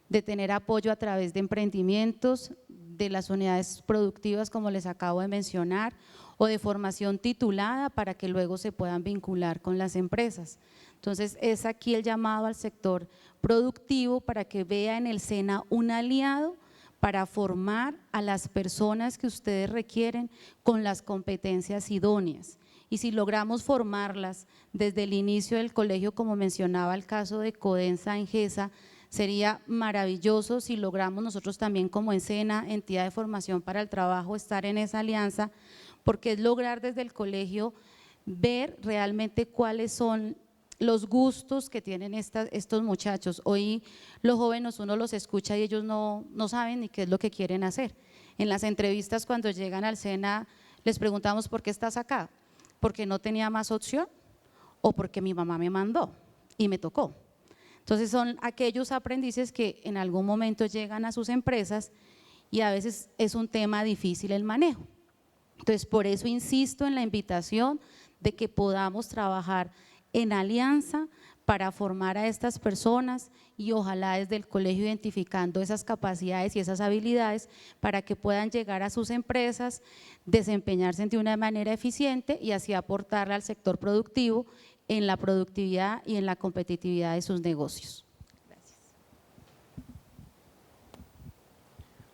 de tener apoyo a través de emprendimientos, de las unidades productivas como les acabo de mencionar, o de formación titulada para que luego se puedan vincular con las empresas. Entonces es aquí el llamado al sector productivo para que vea en el SENA un aliado para formar a las personas que ustedes requieren con las competencias idóneas. Y si logramos formarlas desde el inicio del colegio, como mencionaba el caso de Codensa en GESA, sería maravilloso si logramos nosotros también como SENA, Entidad de Formación para el Trabajo, estar en esa alianza, porque es lograr desde el colegio ver realmente cuáles son los gustos que tienen estos muchachos. Hoy los jóvenes uno los escucha y ellos no saben ni qué es lo que quieren hacer. En las entrevistas cuando llegan al SENA les preguntamos ¿por qué estás acá? ¿Porque no tenía más opción o porque mi mamá me mandó y me tocó? Entonces son aquellos aprendices que en algún momento llegan a sus empresas y a veces es un tema difícil el manejo. Entonces por eso insisto en la invitación de que podamos trabajar en alianza para formar a estas personas y ojalá desde el colegio identificando esas capacidades y esas habilidades para que puedan llegar a sus empresas, desempeñarse de una manera eficiente y así aportarle al sector productivo en la productividad y en la competitividad de sus negocios. Gracias.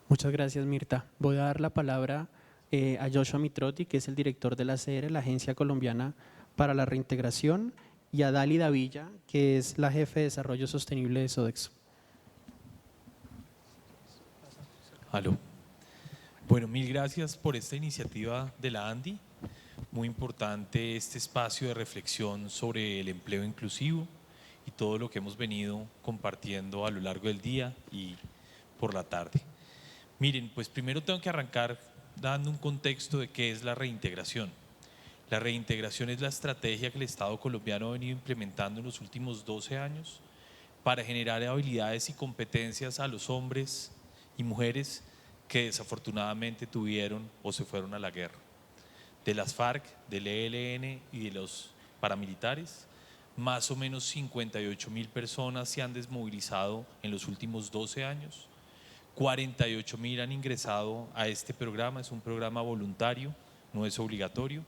Muchas gracias, Mirta. Voy a dar la palabra a Joshua Mitrotti, que es el director de la ACR, la Agencia Colombiana para la Reintegración, y a Dali Davilla, que es la jefe de Desarrollo Sostenible de Sodexo. Aló. Bueno, mil gracias por esta iniciativa de la ANDI. Muy importante este espacio de reflexión sobre el empleo inclusivo y todo lo que hemos venido compartiendo a lo largo del día y por la tarde. Miren, pues primero tengo que arrancar dando un contexto de qué es la reintegración. La reintegración es la estrategia que el Estado colombiano ha venido implementando en los últimos 12 años para generar habilidades y competencias a los hombres y mujeres que desafortunadamente tuvieron o se fueron a la guerra. De las FARC, del ELN y de los paramilitares, más o menos 58.000 personas se han desmovilizado en los últimos 12 años. 48.000 han ingresado a este programa, es un programa voluntario, no es obligatorio.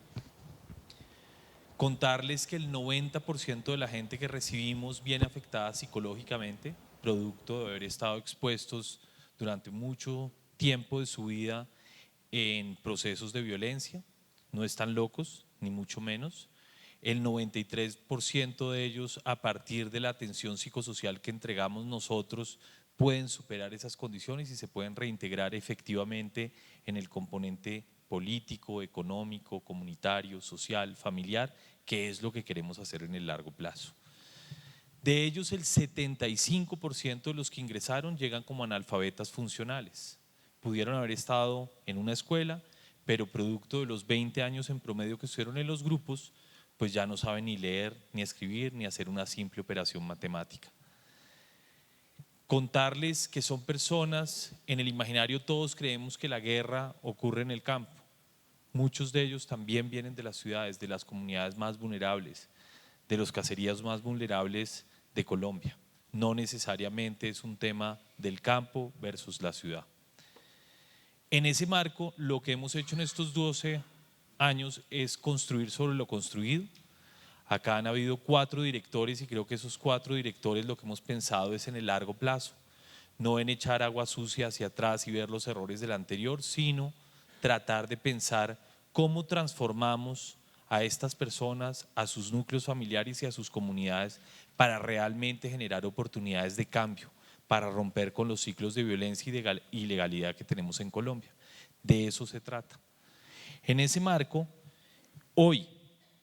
Contarles que el 90% de la gente que recibimos viene afectada psicológicamente, producto de haber estado expuestos durante mucho tiempo de su vida en procesos de violencia. No están locos, ni mucho menos. El 93% de ellos, a partir de la atención psicosocial que entregamos nosotros, pueden superar esas condiciones y se pueden reintegrar efectivamente en el componente político, económico, comunitario, social, familiar, que es lo que queremos hacer en el largo plazo. De ellos, el 75% de los que ingresaron llegan como analfabetas funcionales. Pudieron haber estado en una escuela, pero producto de los 20 años en promedio que estuvieron en los grupos, pues ya no saben ni leer, ni escribir, ni hacer una simple operación matemática. Contarles que son personas, en el imaginario todos creemos que la guerra ocurre en el campo. Muchos de ellos también vienen de las ciudades, de las comunidades más vulnerables, de los caseríos más vulnerables de Colombia. No necesariamente es un tema del campo versus la ciudad. En ese marco, lo que hemos hecho en estos 12 años es construir sobre lo construido. Acá han habido 4 directores y creo que esos 4 directores lo que hemos pensado es en el largo plazo, no en echar agua sucia hacia atrás y ver los errores del anterior, sino tratar de pensar cómo transformamos a estas personas, a sus núcleos familiares y a sus comunidades para realmente generar oportunidades de cambio, para romper con los ciclos de violencia y de ilegalidad que tenemos en Colombia. De eso se trata. En ese marco, hoy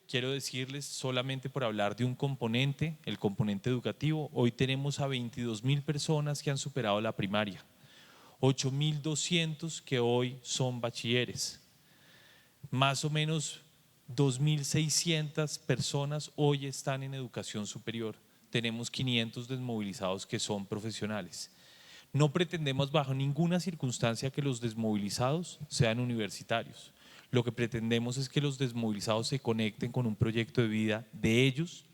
quiero decirles, solamente por hablar de un componente, el componente educativo, hoy tenemos a 22.000 personas que han superado la primaria, 8.200 que hoy son bachilleres, más o menos 2.600 personas hoy están en educación superior, tenemos 500 desmovilizados que son profesionales. No pretendemos bajo ninguna circunstancia que los desmovilizados sean universitarios. Lo que pretendemos es que los desmovilizados se conecten con un proyecto de vida de ellos,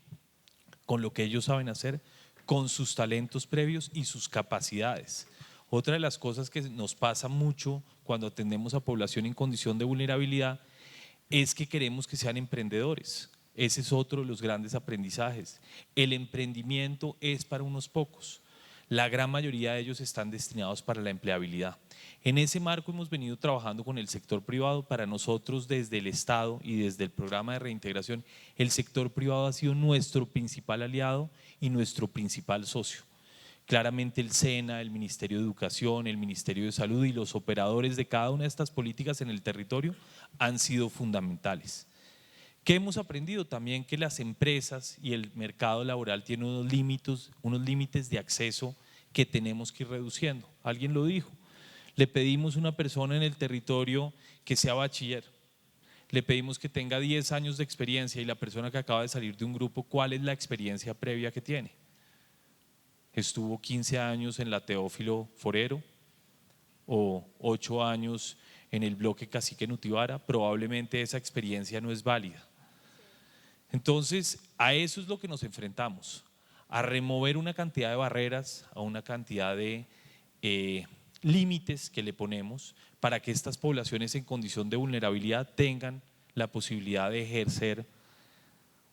con lo que ellos saben hacer, con sus talentos previos y sus capacidades. Otra de las cosas que nos pasa mucho cuando atendemos a población en condición de vulnerabilidad es que queremos que sean emprendedores. Ese es otro de los grandes aprendizajes. El emprendimiento es para unos pocos. La gran mayoría de ellos están destinados para la empleabilidad. En ese marco hemos venido trabajando con el sector privado. Para nosotros, desde el Estado y desde el programa de reintegración, el sector privado ha sido nuestro principal aliado y nuestro principal socio. Claramente el SENA, el Ministerio de Educación, el Ministerio de Salud y los operadores de cada una de estas políticas en el territorio han sido fundamentales. ¿Qué hemos aprendido? También que las empresas y el mercado laboral tienen unos límites de acceso que tenemos que ir reduciendo. Alguien lo dijo, le pedimos a una persona en el territorio que sea bachiller, le pedimos que tenga 10 años de experiencia y la persona que acaba de salir de un grupo, ¿cuál es la experiencia previa que tiene? Estuvo 15 años en la Teófilo Forero o 8 años en el bloque Cacique Nutibara, probablemente esa experiencia no es válida. Entonces, a eso es lo que nos enfrentamos, a remover una cantidad de barreras, a una cantidad de límites que le ponemos para que estas poblaciones en condición de vulnerabilidad tengan la posibilidad de ejercer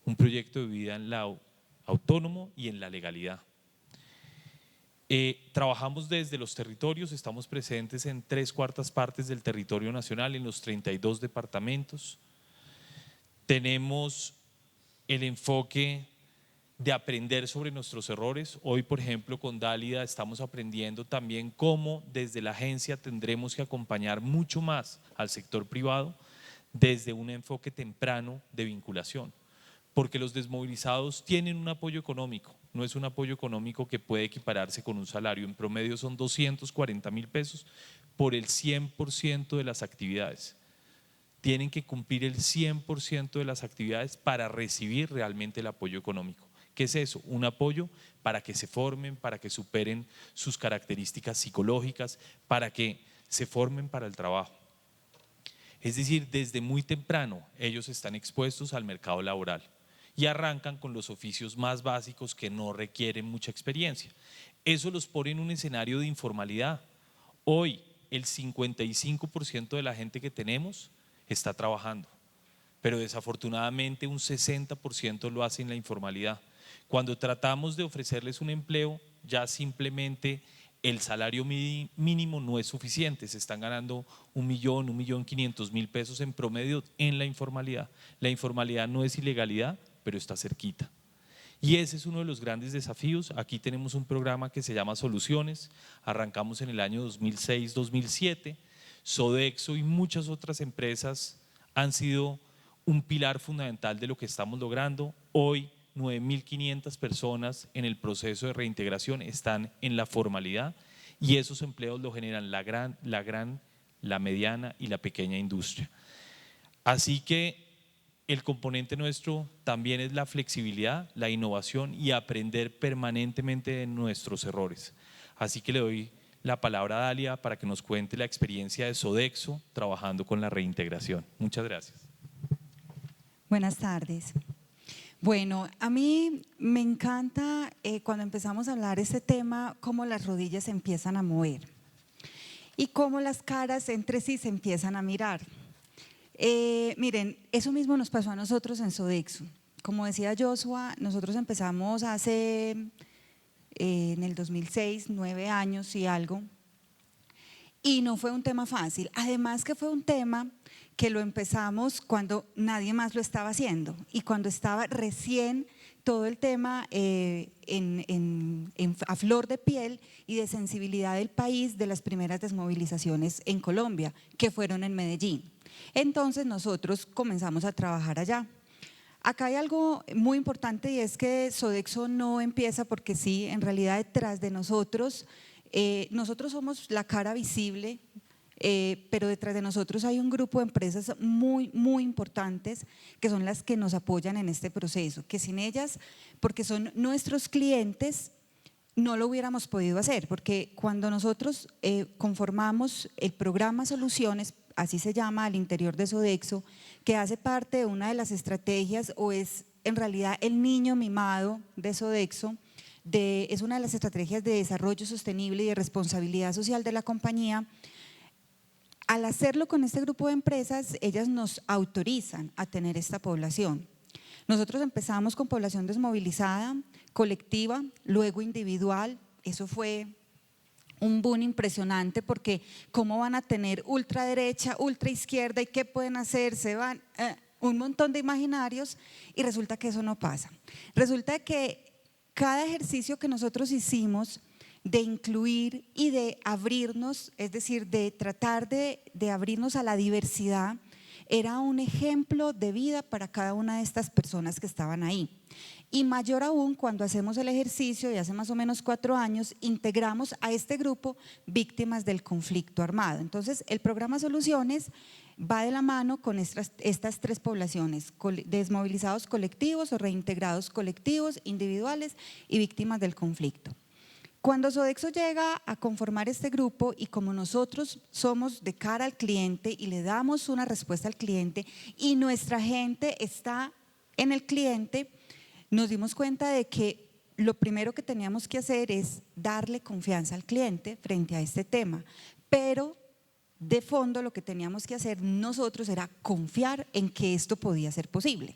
un proyecto de vida en la autónomo y en la legalidad. Trabajamos desde los territorios, estamos presentes en 3/4 partes del territorio nacional, en los 32 departamentos. Tenemos el enfoque de aprender sobre nuestros errores. Hoy, por ejemplo, con Dálida estamos aprendiendo también cómo desde la agencia tendremos que acompañar mucho más al sector privado desde un enfoque temprano de vinculación, porque los desmovilizados tienen un apoyo económico, no es un apoyo económico que puede equipararse con un salario, en promedio son 240.000 pesos por el 100% de las actividades. Tienen que cumplir el 100% de las actividades para recibir realmente el apoyo económico. ¿Qué es eso? Un apoyo para que se formen, para que superen sus características psicológicas, para que se formen para el trabajo. Es decir, desde muy temprano ellos están expuestos al mercado laboral y arrancan con los oficios más básicos que no requieren mucha experiencia. Eso los pone en un escenario de informalidad. Hoy el 55% de la gente que tenemos está trabajando, pero desafortunadamente un 60% lo hace en la informalidad. Cuando tratamos de ofrecerles un empleo, ya simplemente el salario mínimo no es suficiente, se están ganando 1.500.000 pesos en promedio en la informalidad. La informalidad no es ilegalidad, pero está cerquita. Y ese es uno de los grandes desafíos. Aquí tenemos un programa que se llama Soluciones, arrancamos en el año 2006-2007, Sodexo y muchas otras empresas han sido un pilar fundamental de lo que estamos logrando. Hoy 9.500 personas en el proceso de reintegración están en la formalidad y esos empleos lo generan la mediana y la pequeña industria. Así que el componente nuestro también es la flexibilidad, la innovación y aprender permanentemente de nuestros errores. Así que le doy la palabra a Dalia para que nos cuente la experiencia de Sodexo trabajando con la reintegración. Muchas gracias. Buenas tardes. Bueno, a mí me encanta cuando empezamos a hablar este tema, cómo las rodillas se empiezan a mover y cómo las caras entre sí se empiezan a mirar. Miren, eso mismo nos pasó a nosotros en Sodexo. Como decía Joshua, nosotros empezamos hace, en el 2006, 9 años y algo, y no fue un tema fácil. Además que fue un tema que lo empezamos cuando nadie más lo estaba haciendo y cuando estaba recién todo el tema a flor de piel y de sensibilidad del país de las primeras desmovilizaciones en Colombia, que fueron en Medellín. Entonces nosotros comenzamos a trabajar allá. Acá hay algo muy importante y es que Sodexo no empieza porque sí, en realidad detrás de nosotros, nosotros somos la cara visible, pero detrás de nosotros hay un grupo de empresas muy importantes que son las que nos apoyan en este proceso, que sin ellas, porque son nuestros clientes, no lo hubiéramos podido hacer, porque cuando nosotros conformamos el programa Soluciones, así se llama al interior de Sodexo, que hace parte de una de las estrategias o es en realidad el niño mimado de Sodexo, es una de las estrategias de desarrollo sostenible y de responsabilidad social de la compañía. Al hacerlo con este grupo de empresas, ellas nos autorizan a tener esta población. Nosotros empezamos con población desmovilizada, colectiva, luego individual. Eso fue un boom impresionante porque cómo van a tener ultraderecha, ultraizquierda y qué pueden hacer, se van un montón de imaginarios y resulta que eso no pasa. Resulta que cada ejercicio que nosotros hicimos de incluir y de abrirnos, es decir, de tratar de abrirnos a la diversidad, era un ejemplo de vida para cada una de estas personas que estaban ahí. Y mayor aún cuando hacemos el ejercicio, y hace más o menos 4 años, integramos a este grupo víctimas del conflicto armado. Entonces, el programa Soluciones va de la mano con estas 3 poblaciones, desmovilizados colectivos o reintegrados colectivos, individuales y víctimas del conflicto. Cuando Sodexo llega a conformar este grupo y como nosotros somos de cara al cliente y le damos una respuesta al cliente y nuestra gente está en el cliente, nos dimos cuenta de que lo primero que teníamos que hacer es darle confianza al cliente frente a este tema, pero de fondo lo que teníamos que hacer nosotros era confiar en que esto podía ser posible.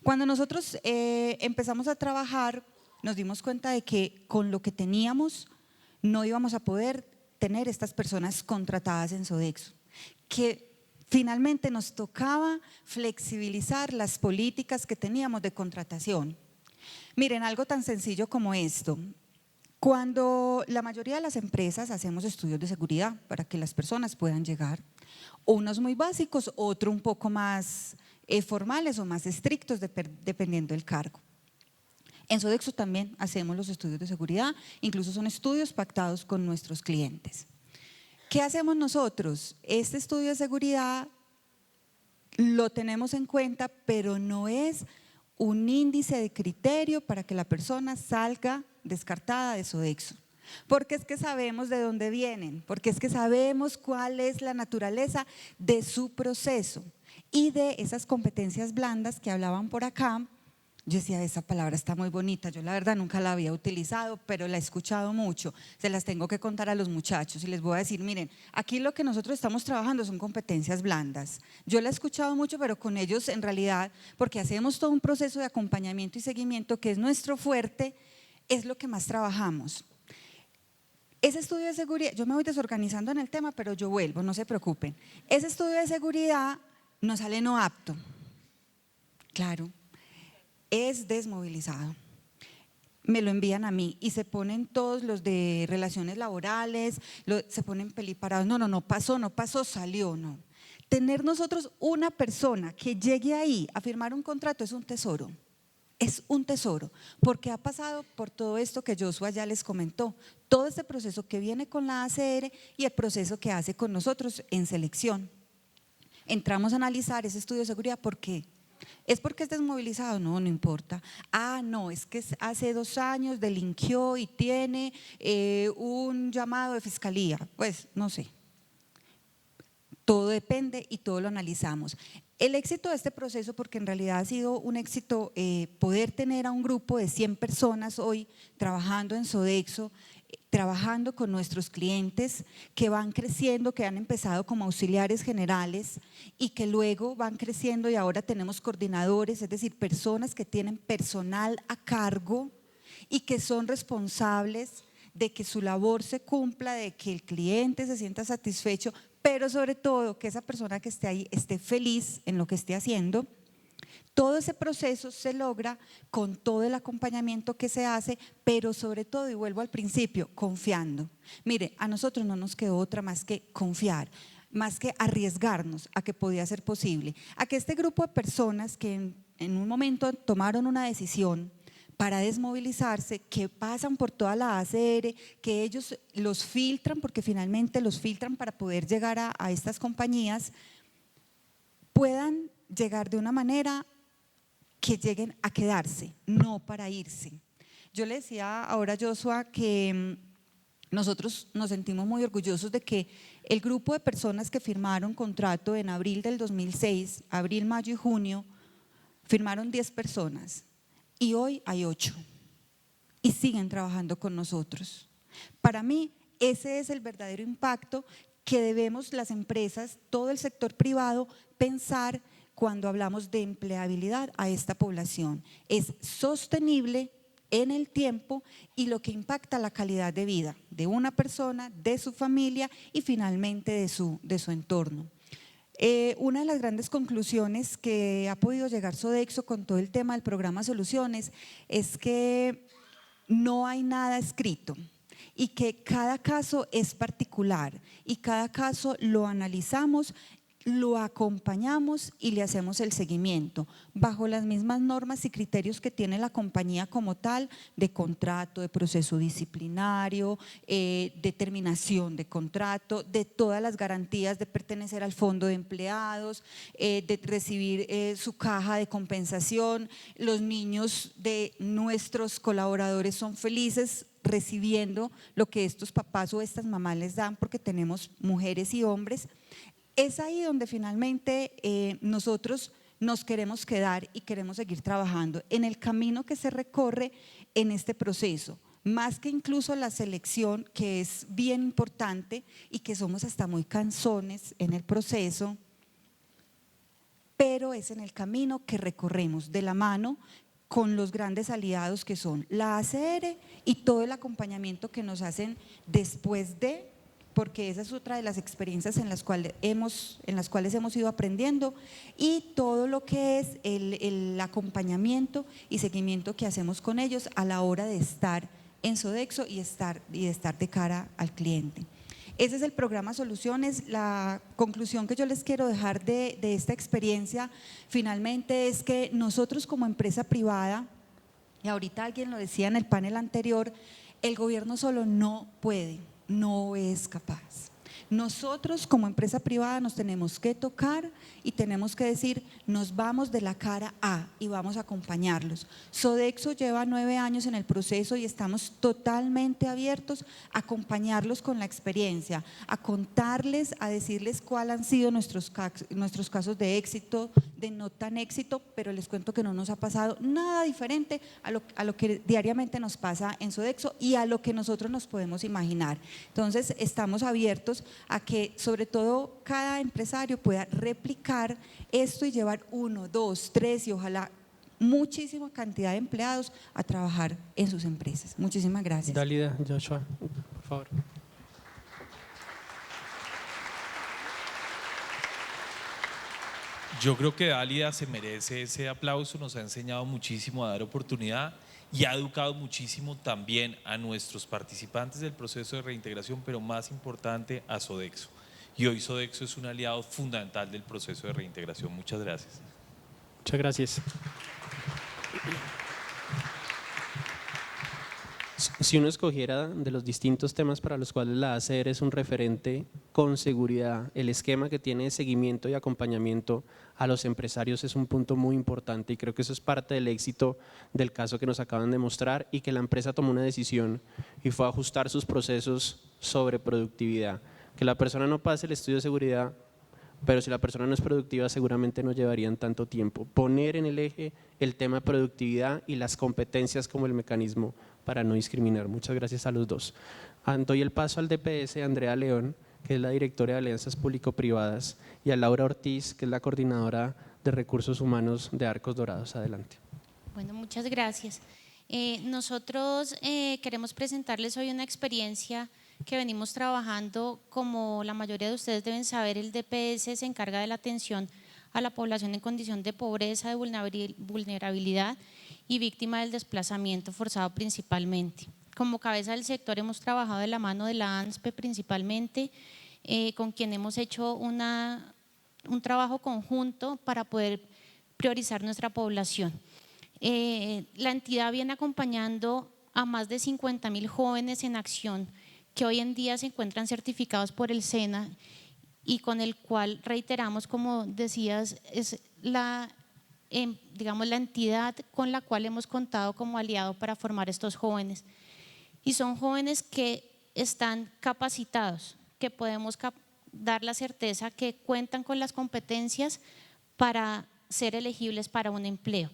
Cuando nosotros empezamos a trabajar, nos dimos cuenta de que con lo que teníamos no íbamos a poder tener estas personas contratadas en Sodexo, que finalmente nos tocaba flexibilizar las políticas que teníamos de contratación. Miren, algo tan sencillo como esto. Cuando la mayoría de las empresas hacemos estudios de seguridad para que las personas puedan llegar, unos muy básicos, otros un poco más formales o más estrictos dependiendo del cargo. En Sodexo también hacemos los estudios de seguridad, incluso son estudios pactados con nuestros clientes. ¿Qué hacemos nosotros? Este estudio de seguridad lo tenemos en cuenta, pero no es un índice de criterio para que la persona salga descartada de Sodexo. Porque es que sabemos de dónde vienen, porque es que sabemos cuál es la naturaleza de su proceso y de esas competencias blandas que hablaban por acá. Yo decía, esa palabra está muy bonita, yo la verdad nunca la había utilizado, pero la he escuchado mucho, se las tengo que contar a los muchachos y les voy a decir, miren, aquí lo que nosotros estamos trabajando son competencias blandas. Yo la he escuchado mucho, pero con ellos en realidad, porque hacemos todo un proceso de acompañamiento y seguimiento que es nuestro fuerte, es lo que más trabajamos. Ese estudio de seguridad, yo me voy desorganizando en el tema, pero yo vuelvo, no se preocupen. Ese estudio de seguridad no sale no apto, claro. Es desmovilizado. Me lo envían a mí y se ponen todos los de relaciones laborales, se ponen peliparados, no pasó, salió, no. Tener nosotros una persona que llegue ahí a firmar un contrato es un tesoro. Es un tesoro, porque ha pasado por todo esto que Joshua ya les comentó, todo este proceso que viene con la ACR y el proceso que hace con nosotros en selección. Entramos a analizar ese estudio de seguridad, ¿por qué? ¿Es porque es desmovilizado? No, no importa. Ah, no, es que hace 2 años delinquió y tiene un llamado de fiscalía. Pues no sé. Todo depende y todo lo analizamos. El éxito de este proceso, porque en realidad ha sido un éxito poder tener a un grupo de 100 personas hoy trabajando en Sodexo, trabajando con nuestros clientes que van creciendo, que han empezado como auxiliares generales y que luego van creciendo y ahora tenemos coordinadores, es decir, personas que tienen personal a cargo y que son responsables de que su labor se cumpla, de que el cliente se sienta satisfecho, pero sobre todo que esa persona que esté ahí esté feliz en lo que esté haciendo. Todo ese proceso se logra con todo el acompañamiento que se hace, pero sobre todo, y vuelvo al principio, confiando. Mire, a nosotros no nos quedó otra más que confiar, más que arriesgarnos a que podía ser posible, a que este grupo de personas que en un momento tomaron una decisión para desmovilizarse, que pasan por toda la ACR, que ellos los filtran, porque finalmente los filtran para poder llegar a estas compañías, puedan llegar de una manera que lleguen a quedarse, no para irse. Yo le decía ahora a Joshua que nosotros nos sentimos muy orgullosos de que el grupo de personas que firmaron contrato en abril del 2006, abril, mayo y junio, firmaron 10 personas y hoy hay 8 y siguen trabajando con nosotros. Para mí ese es el verdadero impacto que debemos las empresas, todo el sector privado, pensar cuando hablamos de empleabilidad a esta población. Es sostenible en el tiempo y lo que impacta la calidad de vida de una persona, de su familia y finalmente de su entorno. Una de las grandes conclusiones que ha podido llegar Sodexo con todo el tema del programa Soluciones es que no hay nada escrito y que cada caso es particular y cada caso lo analizamos, lo acompañamos y le hacemos el seguimiento bajo las mismas normas y criterios que tiene la compañía como tal, de contrato, de proceso disciplinario, de terminación de contrato, de todas las garantías de pertenecer al fondo de empleados, de recibir su caja de compensación. Los niños de nuestros colaboradores son felices recibiendo lo que estos papás o estas mamás les dan, porque tenemos mujeres y hombres. Es ahí donde finalmente nosotros nos queremos quedar y queremos seguir trabajando en el camino que se recorre en este proceso, más que incluso la selección, que es bien importante y que somos hasta muy cansones en el proceso, pero es en el camino que recorremos de la mano con los grandes aliados que son la ACR y todo el acompañamiento que nos hacen después de, porque esa es otra de las experiencias en las cuales hemos ido aprendiendo, y todo lo que es el acompañamiento y seguimiento que hacemos con ellos a la hora de estar en Sodexo y de estar de cara al cliente. Ese es el programa Soluciones. La conclusión que yo les quiero dejar de esta experiencia finalmente es que nosotros como empresa privada, y ahorita alguien lo decía en el panel anterior, el gobierno solo no puede, no es capaz. Nosotros como empresa privada nos tenemos que tocar y tenemos que decir, nos vamos de la cara A y vamos a acompañarlos. Sodexo lleva 9 años en el proceso y estamos totalmente abiertos a acompañarlos con la experiencia, a contarles, a decirles cuáles han sido nuestros casos de éxito, de no tan éxito, pero les cuento que no nos ha pasado nada diferente a lo que diariamente nos pasa en Sodexo y a lo que nosotros nos podemos imaginar. Entonces estamos abiertos a que sobre todo cada empresario pueda replicar esto y llevar 1, 2, 3 y ojalá muchísima cantidad de empleados a trabajar en sus empresas. Muchísimas gracias. Dálida, Joshua, por favor. Yo creo que Dálida se merece ese aplauso, nos ha enseñado muchísimo a dar oportunidad y ha educado muchísimo también a nuestros participantes del proceso de reintegración, pero más importante a Sodexo. Y hoy Sodexo es un aliado fundamental del proceso de reintegración. Muchas gracias. Muchas gracias. Si uno escogiera de los distintos temas para los cuales la ACR es un referente, con seguridad el esquema que tiene de seguimiento y acompañamiento a los empresarios es un punto muy importante, y creo que eso es parte del éxito del caso que nos acaban de mostrar, y que la empresa tomó una decisión y fue a ajustar sus procesos sobre productividad. Que la persona no pase el estudio de seguridad, pero si la persona no es productiva seguramente no llevarían tanto tiempo. Poner en el eje el tema de productividad y las competencias como el mecanismo para no discriminar. Muchas gracias a los dos. Doy el paso al DPS, Andrea León, que es la directora de Alianzas Público-Privadas, y a Laura Ortiz, que es la coordinadora de Recursos Humanos de Arcos Dorados. Adelante. Bueno, muchas gracias. Nosotros queremos presentarles hoy una experiencia que venimos trabajando. Como la mayoría de ustedes deben saber, el DPS se encarga de la atención a la población en condición de pobreza, de vulnerabilidad y víctima del desplazamiento forzado principalmente. Como cabeza del sector hemos trabajado de la mano de la ANSPE principalmente, con quien hemos hecho un trabajo conjunto para poder priorizar nuestra población. La entidad viene acompañando a más de 50.000 jóvenes en acción que hoy en día se encuentran certificados por el SENA, y con el cual reiteramos, como decías, es la entidad con la cual hemos contado como aliado para formar estos jóvenes. Y son jóvenes que están capacitados, que podemos dar la certeza que cuentan con las competencias para ser elegibles para un empleo.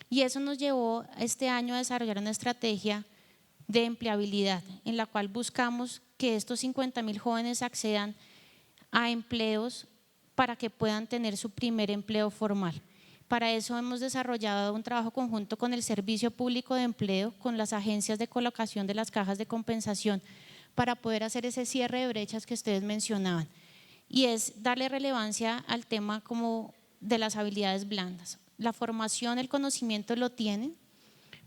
Y eso nos llevó este año a desarrollar una estrategia de empleabilidad, en la cual buscamos que estos 50.000 jóvenes accedan a empleos para que puedan tener su primer empleo formal. Para eso hemos desarrollado un trabajo conjunto con el Servicio Público de Empleo, con las agencias de colocación de las cajas de compensación, para poder hacer ese cierre de brechas que ustedes mencionaban, y es darle relevancia al tema como de las habilidades blandas. La formación, el conocimiento lo tienen,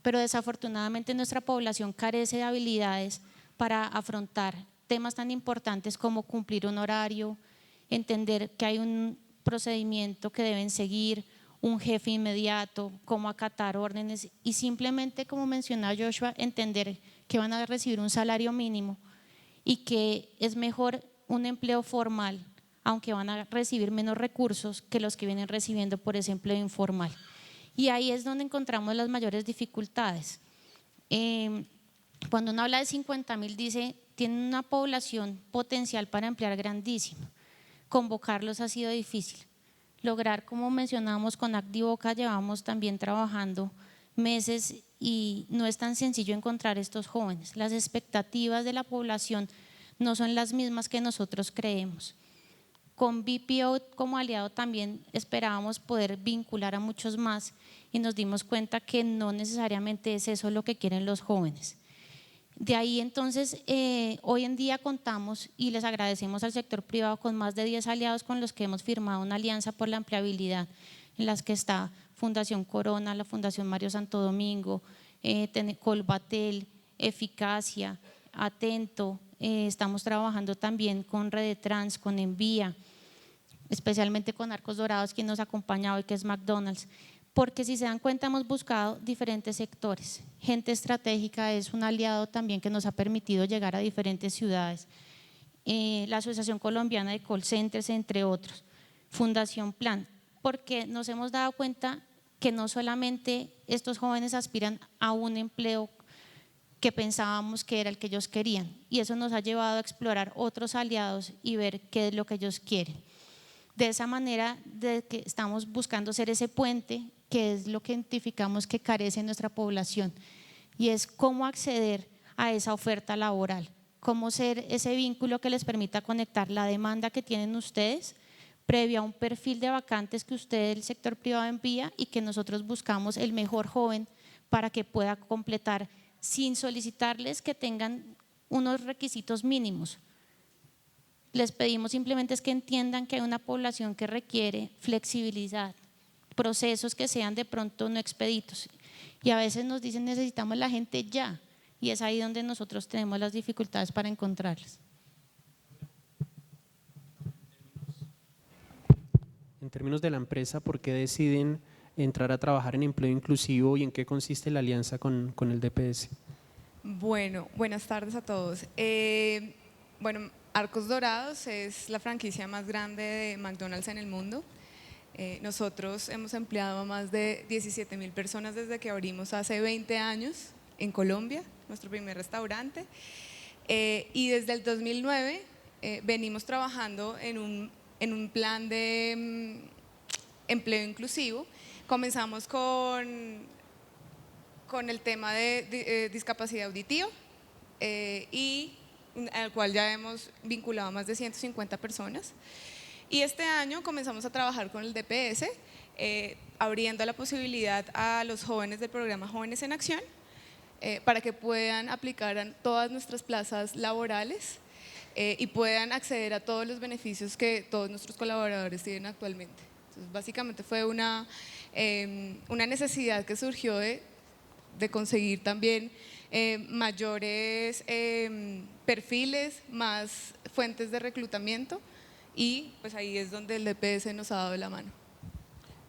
pero desafortunadamente nuestra población carece de habilidades para afrontar temas tan importantes como cumplir un horario, entender que hay un procedimiento que deben seguir, un jefe inmediato, cómo acatar órdenes, y simplemente, como mencionaba Joshua, entender que van a recibir un salario mínimo y que es mejor un empleo formal, aunque van a recibir menos recursos que los que vienen recibiendo por ese empleo informal. Y ahí es donde encontramos las mayores dificultades. Cuando uno habla de 50.000, dice, tienen una población potencial para emplear grandísima. Convocarlos ha sido difícil. Lograr, como mencionábamos con Activoca, llevamos también trabajando meses y no es tan sencillo encontrar estos jóvenes. Las expectativas de la población no son las mismas que nosotros creemos. Con BPO como aliado también esperábamos poder vincular a muchos más, y nos dimos cuenta que no necesariamente es eso lo que quieren los jóvenes. De ahí entonces, hoy en día contamos y les agradecemos al sector privado con más de 10 aliados con los que hemos firmado una alianza por la empleabilidad, en las que está Fundación Corona, la Fundación Mario Santo Domingo, Colbatel, Eficacia, Atento, estamos trabajando también con Redetrans, con Envía, especialmente con Arcos Dorados, quien nos ha acompañado y que es McDonald's. Porque si se dan cuenta hemos buscado diferentes sectores. Gente Estratégica es un aliado también que nos ha permitido llegar a diferentes ciudades. La Asociación Colombiana de Call Centers, entre otros. Fundación Plan, porque nos hemos dado cuenta que no solamente estos jóvenes aspiran a un empleo que pensábamos que era el que ellos querían, y eso nos ha llevado a explorar otros aliados y ver qué es lo que ellos quieren. De esa manera de que estamos buscando ser ese puente, que es lo que identificamos que carece en nuestra población, y es cómo acceder a esa oferta laboral, cómo ser ese vínculo que les permita conectar la demanda que tienen ustedes previo a un perfil de vacantes que usted, el sector privado, envía y que nosotros buscamos el mejor joven para que pueda completar sin solicitarles que tengan unos requisitos mínimos. Les pedimos simplemente es que entiendan que hay una población que requiere flexibilidad, procesos que sean de pronto no expeditos, y a veces nos dicen necesitamos la gente ya, y es ahí donde nosotros tenemos las dificultades para encontrarlas. En términos de la empresa, ¿por qué deciden entrar a trabajar en empleo inclusivo y en qué consiste la alianza con el DPS? Bueno, buenas tardes a todos. Bueno, Arcos Dorados es la franquicia más grande de McDonald's en el mundo. Nosotros hemos empleado a más de 17.000 personas desde que abrimos hace 20 años en Colombia, nuestro primer restaurante. Y desde el 2009 venimos trabajando en un plan de empleo inclusivo. Comenzamos con el tema de discapacidad auditiva y al cual ya hemos vinculado a más de 150 personas. Y este año comenzamos a trabajar con el DPS, abriendo la posibilidad a los jóvenes del programa Jóvenes en Acción para que puedan aplicar a todas nuestras plazas laborales y puedan acceder a todos los beneficios que todos nuestros colaboradores tienen actualmente. Entonces, básicamente fue una necesidad que surgió de conseguir también mayores perfiles, más fuentes de reclutamiento, y pues ahí es donde el DPS nos ha dado la mano.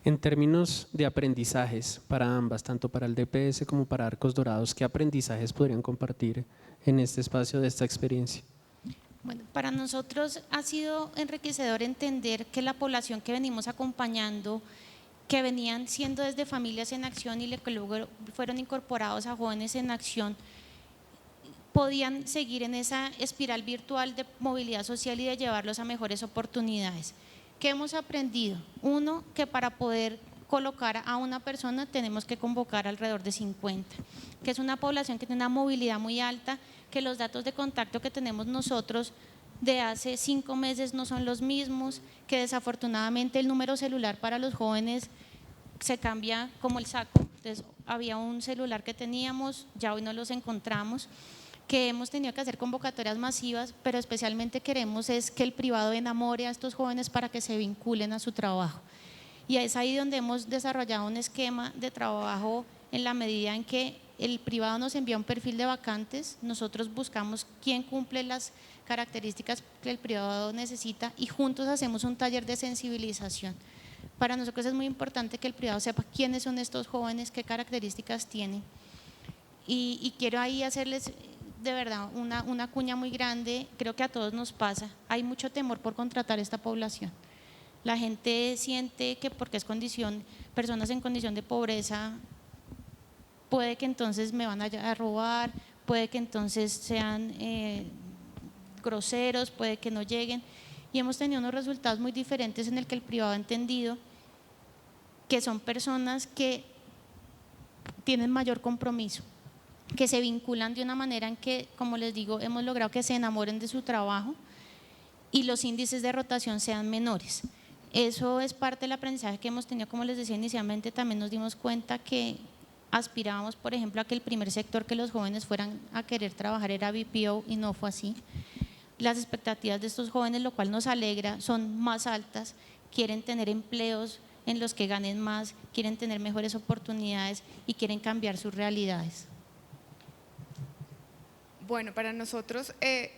En términos de aprendizajes para ambas, tanto para el DPS como para Arcos Dorados, ¿qué aprendizajes podrían compartir en este espacio de esta experiencia? Bueno, para nosotros ha sido enriquecedor entender que la población que venimos acompañando, que venían siendo desde Familias en Acción y que luego fueron incorporados a Jóvenes en Acción, podían seguir en esa espiral virtual de movilidad social y de llevarlos a mejores oportunidades. ¿Qué hemos aprendido? Uno, que para poder colocar a una persona tenemos que convocar alrededor de 50, que es una población que tiene una movilidad muy alta, que los datos de contacto que tenemos nosotros de hace 5 meses no son los mismos, que desafortunadamente el número celular para los jóvenes se cambia como el saco. Entonces, había un celular que teníamos, ya hoy no los encontramos, que hemos tenido que hacer convocatorias masivas, pero especialmente queremos es que el privado enamore a estos jóvenes para que se vinculen a su trabajo. Y es ahí donde hemos desarrollado un esquema de trabajo en la medida en que el privado nos envía un perfil de vacantes, nosotros buscamos quién cumple las características que el privado necesita y juntos hacemos un taller de sensibilización. Para nosotros es muy importante que el privado sepa quiénes son estos jóvenes, qué características tienen, y quiero ahí hacerles de verdad una cuña muy grande. Creo que a todos nos pasa, hay mucho temor por contratar a esta población. La gente siente que porque es personas en condición de pobreza, puede que entonces me van a robar, puede que entonces sean groseros, puede que no lleguen, y hemos tenido unos resultados muy diferentes en el que el privado ha entendido que son personas que tienen mayor compromiso, que se vinculan de una manera en que, como les digo, hemos logrado que se enamoren de su trabajo y los índices de rotación sean menores. Eso es parte del aprendizaje que hemos tenido. Como les decía inicialmente, también nos dimos cuenta que aspirábamos, por ejemplo, a que el primer sector que los jóvenes fueran a querer trabajar era BPO y no fue así. Las expectativas de estos jóvenes, lo cual nos alegra, son más altas, quieren tener empleos en los que ganen más, quieren tener mejores oportunidades y quieren cambiar sus realidades. Bueno, para nosotros,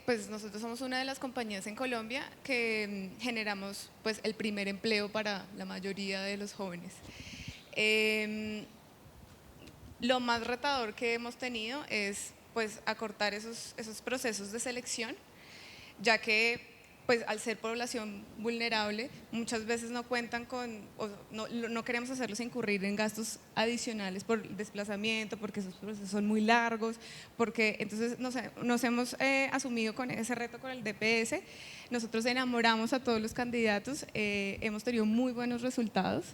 pues nosotros somos una de las compañías en Colombia que generamos pues el primer empleo para la mayoría de los jóvenes. Lo más retador que hemos tenido es pues acortar esos procesos de selección, ya que pues al ser población vulnerable muchas veces no cuentan con, o no queremos hacerlos incurrir en gastos adicionales por desplazamiento, porque esos procesos son muy largos, porque entonces nos hemos asumido con ese reto con el DPS. Nosotros enamoramos a todos los candidatos, hemos tenido muy buenos resultados.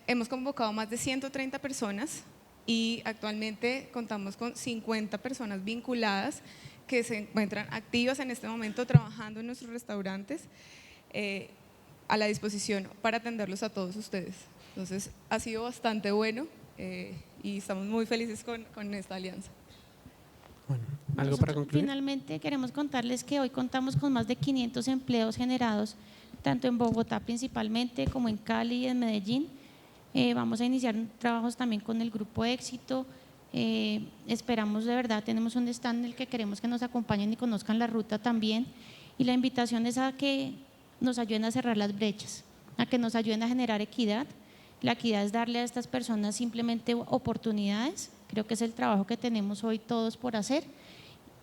Hemos convocado más de 130 personas y actualmente contamos con 50 personas vinculadas que se encuentran activas en este momento trabajando en nuestros restaurantes a la disposición para atenderlos a todos ustedes. Entonces ha sido bastante bueno y estamos muy felices con esta alianza. Bueno, ¿algo para concluir? Finalmente queremos contarles que hoy contamos con más de 500 empleos generados tanto en Bogotá principalmente como en Cali y en Medellín. Vamos a iniciar trabajos también con el Grupo Éxito. Esperamos de verdad, tenemos un stand en el que queremos que nos acompañen y conozcan la ruta también, y la invitación es a que nos ayuden a cerrar las brechas, a que nos ayuden a generar equidad. La equidad es darle a estas personas simplemente oportunidades, creo que es el trabajo que tenemos hoy todos por hacer,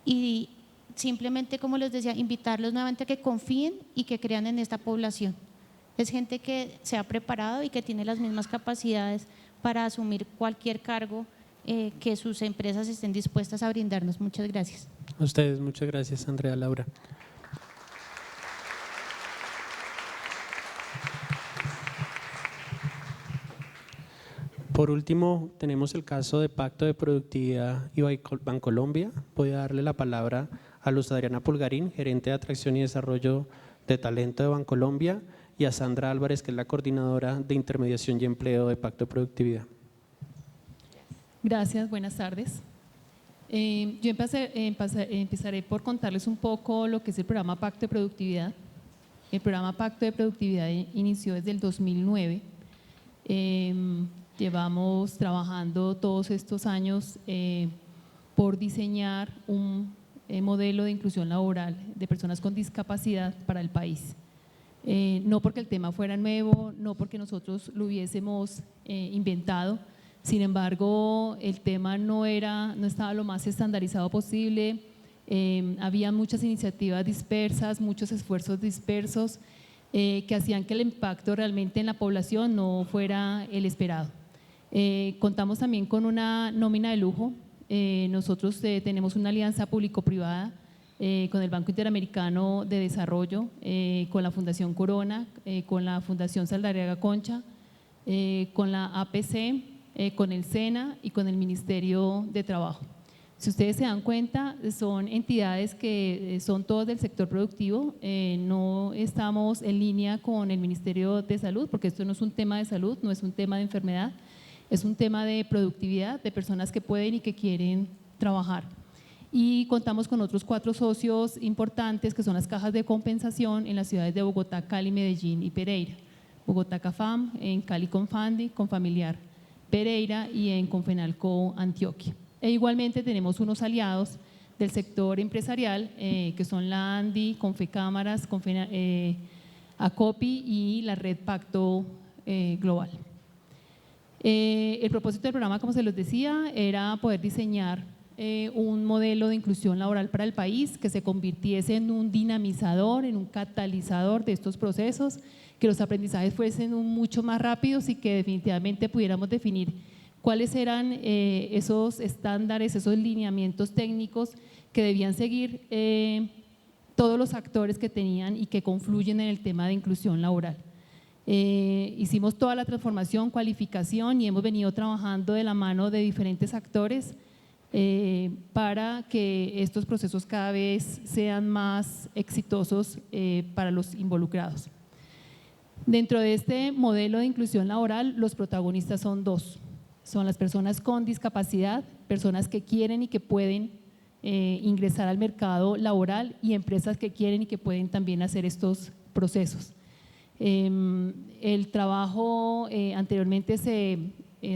y simplemente, como les decía, invitarlos nuevamente a que confíen y que crean en esta población. Es gente que se ha preparado y que tiene las mismas capacidades para asumir cualquier cargo que sus empresas estén dispuestas a brindarnos. Muchas gracias. A ustedes, muchas gracias, Andrea, Laura. Por último, tenemos el caso de Pacto de Productividad y Bancolombia. Voy a darle la palabra a Luz Adriana Pulgarín, gerente de Atracción y Desarrollo de Talento de Bancolombia, y a Sandra Álvarez, que es la coordinadora de Intermediación y Empleo de Pacto de Productividad. Gracias, buenas tardes. Yo empezaré por contarles un poco lo que es el programa Pacto de Productividad. El programa Pacto de Productividad inició desde el 2009. Llevamos trabajando todos estos años por diseñar un modelo de inclusión laboral de personas con discapacidad para el país. No porque el tema fuera nuevo, no porque nosotros lo hubiésemos inventado. Sin embargo, el tema no estaba lo más estandarizado posible, había muchas iniciativas dispersas, muchos esfuerzos dispersos que hacían que el impacto realmente en la población no fuera el esperado. Contamos también con una nómina de lujo. Nosotros tenemos una alianza público-privada con el Banco Interamericano de Desarrollo, con la Fundación Corona, con la Fundación Saldarriaga Concha, con la APC, con el SENA y con el Ministerio de Trabajo. Si ustedes se dan cuenta, son entidades que son todas del sector productivo, no estamos en línea con el Ministerio de Salud, porque esto no es un tema de salud, no es un tema de enfermedad, es un tema de productividad, de personas que pueden y que quieren trabajar. Y contamos con otros 4 socios importantes, que son las cajas de compensación en las ciudades de Bogotá, Cali, Medellín y Pereira. Bogotá CAFAM, en Cali Confandi, Confamiliar Pereira y en Confenalco Antioquia. E igualmente tenemos unos aliados del sector empresarial que son la ANDI, Confecámaras, ACOPI y la Red Pacto Global. El propósito del programa, como se los decía, era poder diseñar un modelo de inclusión laboral para el país que se convirtiese en un dinamizador, en un catalizador de estos procesos, que los aprendizajes fuesen mucho más rápidos y que definitivamente pudiéramos definir cuáles eran esos estándares, esos lineamientos técnicos que debían seguir todos los actores que tenían y que confluyen en el tema de inclusión laboral. Hicimos toda la transformación, cualificación y hemos venido trabajando de la mano de diferentes actores para que estos procesos cada vez sean más exitosos para los involucrados. Dentro de este modelo de inclusión laboral, los protagonistas son dos. Son las personas con discapacidad, personas que quieren y que pueden ingresar al mercado laboral y empresas que quieren y que pueden también hacer estos procesos. El trabajo anteriormente se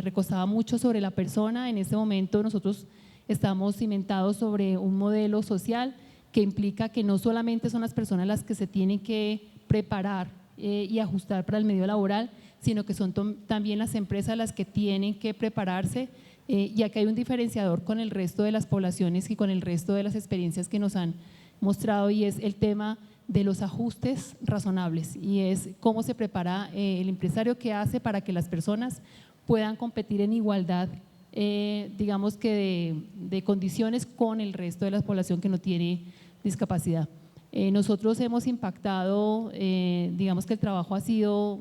recostaba mucho sobre la persona. En este momento nosotros estamos cimentados sobre un modelo social que implica que no solamente son las personas las que se tienen que preparar y ajustar para el medio laboral, sino que son también las empresas las que tienen que prepararse, ya que hay un diferenciador con el resto de las poblaciones y con el resto de las experiencias que nos han mostrado, y es el tema de los ajustes razonables, y es cómo se prepara el empresario, qué hace para que las personas puedan competir en igualdad, digamos que de condiciones con el resto de la población que no tiene discapacidad. Nosotros hemos impactado, digamos que el trabajo ha sido